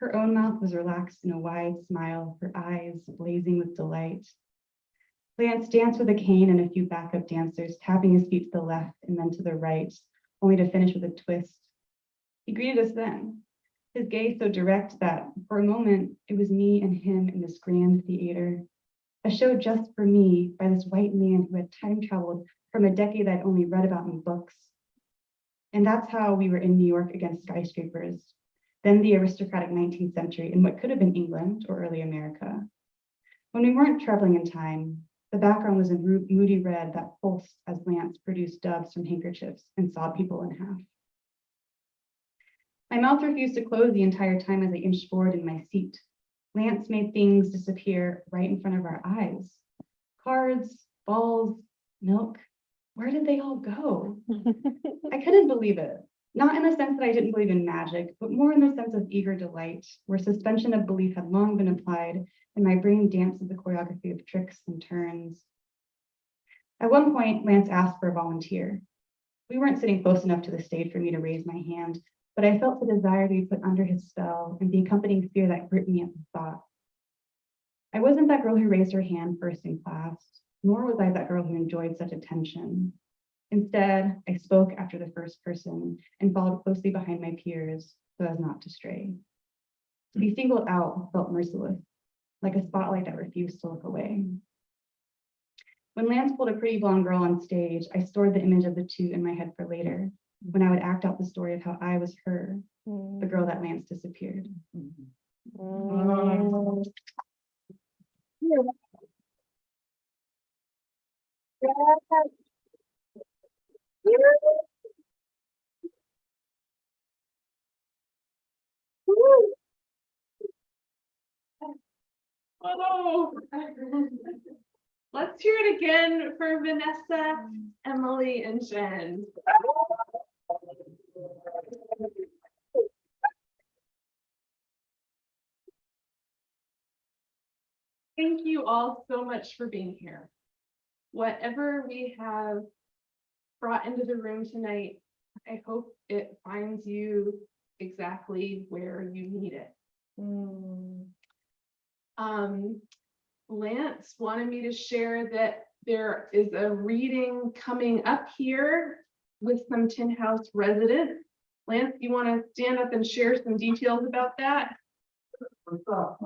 Speaker 6: Her own mouth was relaxed in a wide smile, her eyes blazing with delight. Lance danced with a cane and a few backup dancers, tapping his feet to the left and then to the right, only to finish with a twist. He greeted us then, his gaze so direct that, for a moment, it was me and him in this grand theater, a show just for me by this white man who had time traveled from a decade I'd only read about in books. And that's how we were in New York against skyscrapers, then the aristocratic 19th century in what could have been England or early America. When we weren't traveling in time, the background was a moody red that pulsed as Lance produced doves from handkerchiefs and sawed people in half. My mouth refused to close the entire time as I inched forward in my seat. Lance made things disappear right in front of our eyes. Cards, balls, milk. Where did they all go? I couldn't believe it. Not in the sense that I didn't believe in magic, but more in the sense of eager delight, where suspension of belief had long been applied and my brain danced with the choreography of tricks and turns. At one point, Lance asked for a volunteer. We weren't sitting close enough to the stage for me to raise my hand, but I felt the desire to be put under his spell and the accompanying fear that gripped me at the thought. I wasn't that girl who raised her hand first in class, nor was I that girl who enjoyed such attention. Instead, I spoke after the first person and followed closely behind my peers so as not to stray. To be singled out felt merciless, like a spotlight that refused to look away. When Lance pulled a pretty blonde girl on stage, I stored the image of the two in my head for later, when I would act out the story of how I was her, the girl that Lance disappeared.
Speaker 1: Oh. Let's hear it again for Vanessa, Emily, and Shin. Thank you all so much for being here. Whatever we have brought into the room tonight, I hope it finds you exactly where you need it. Lance wanted me to share that there is a reading coming up here with some Tin House residents. Lance, you want to stand up and share some details about that?
Speaker 7: First off,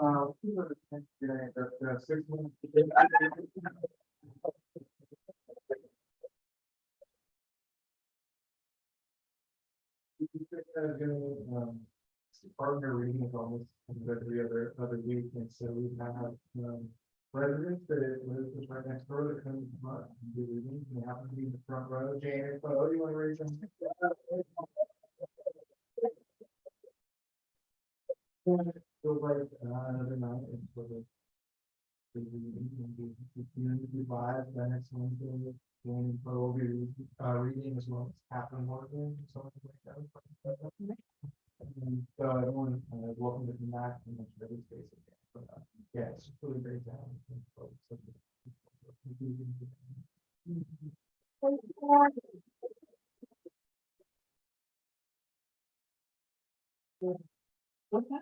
Speaker 7: that's 6 months. Partner reading is almost every other week, and so we have residents that live just right next door that come and do readings. They happen to be in the front row. Jane and Chloe, you want to raise them? Feels like another night and sort of the community vibe. The next Wednesday, Jane and Chloe will be reading as well as Catherine Morgan, something like that. And so everyone welcome to come back and make sure every space again. But yeah, it's just really great to have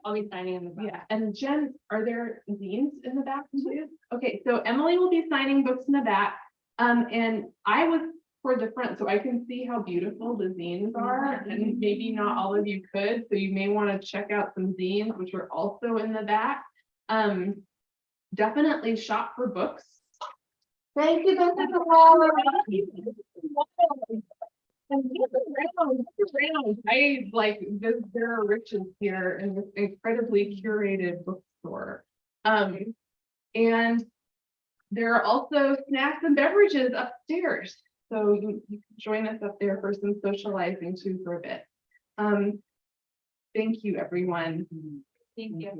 Speaker 5: I'll be signing in the back.
Speaker 1: Yeah, and Jen, are there zines in the back too? Okay, so Emily will be signing books in the back. And I was for the front, so I can see how beautiful the zines are, and maybe not all of you could, so you may want to check out some zines, which are also in the back. Definitely shop for books.
Speaker 2: Thank you, Dr.
Speaker 1: I like this, there are riches here in this incredibly curated bookstore. And there are also snacks and beverages upstairs. So you can join us up there for some socializing too for a bit. Thank you, everyone.
Speaker 5: Thank you.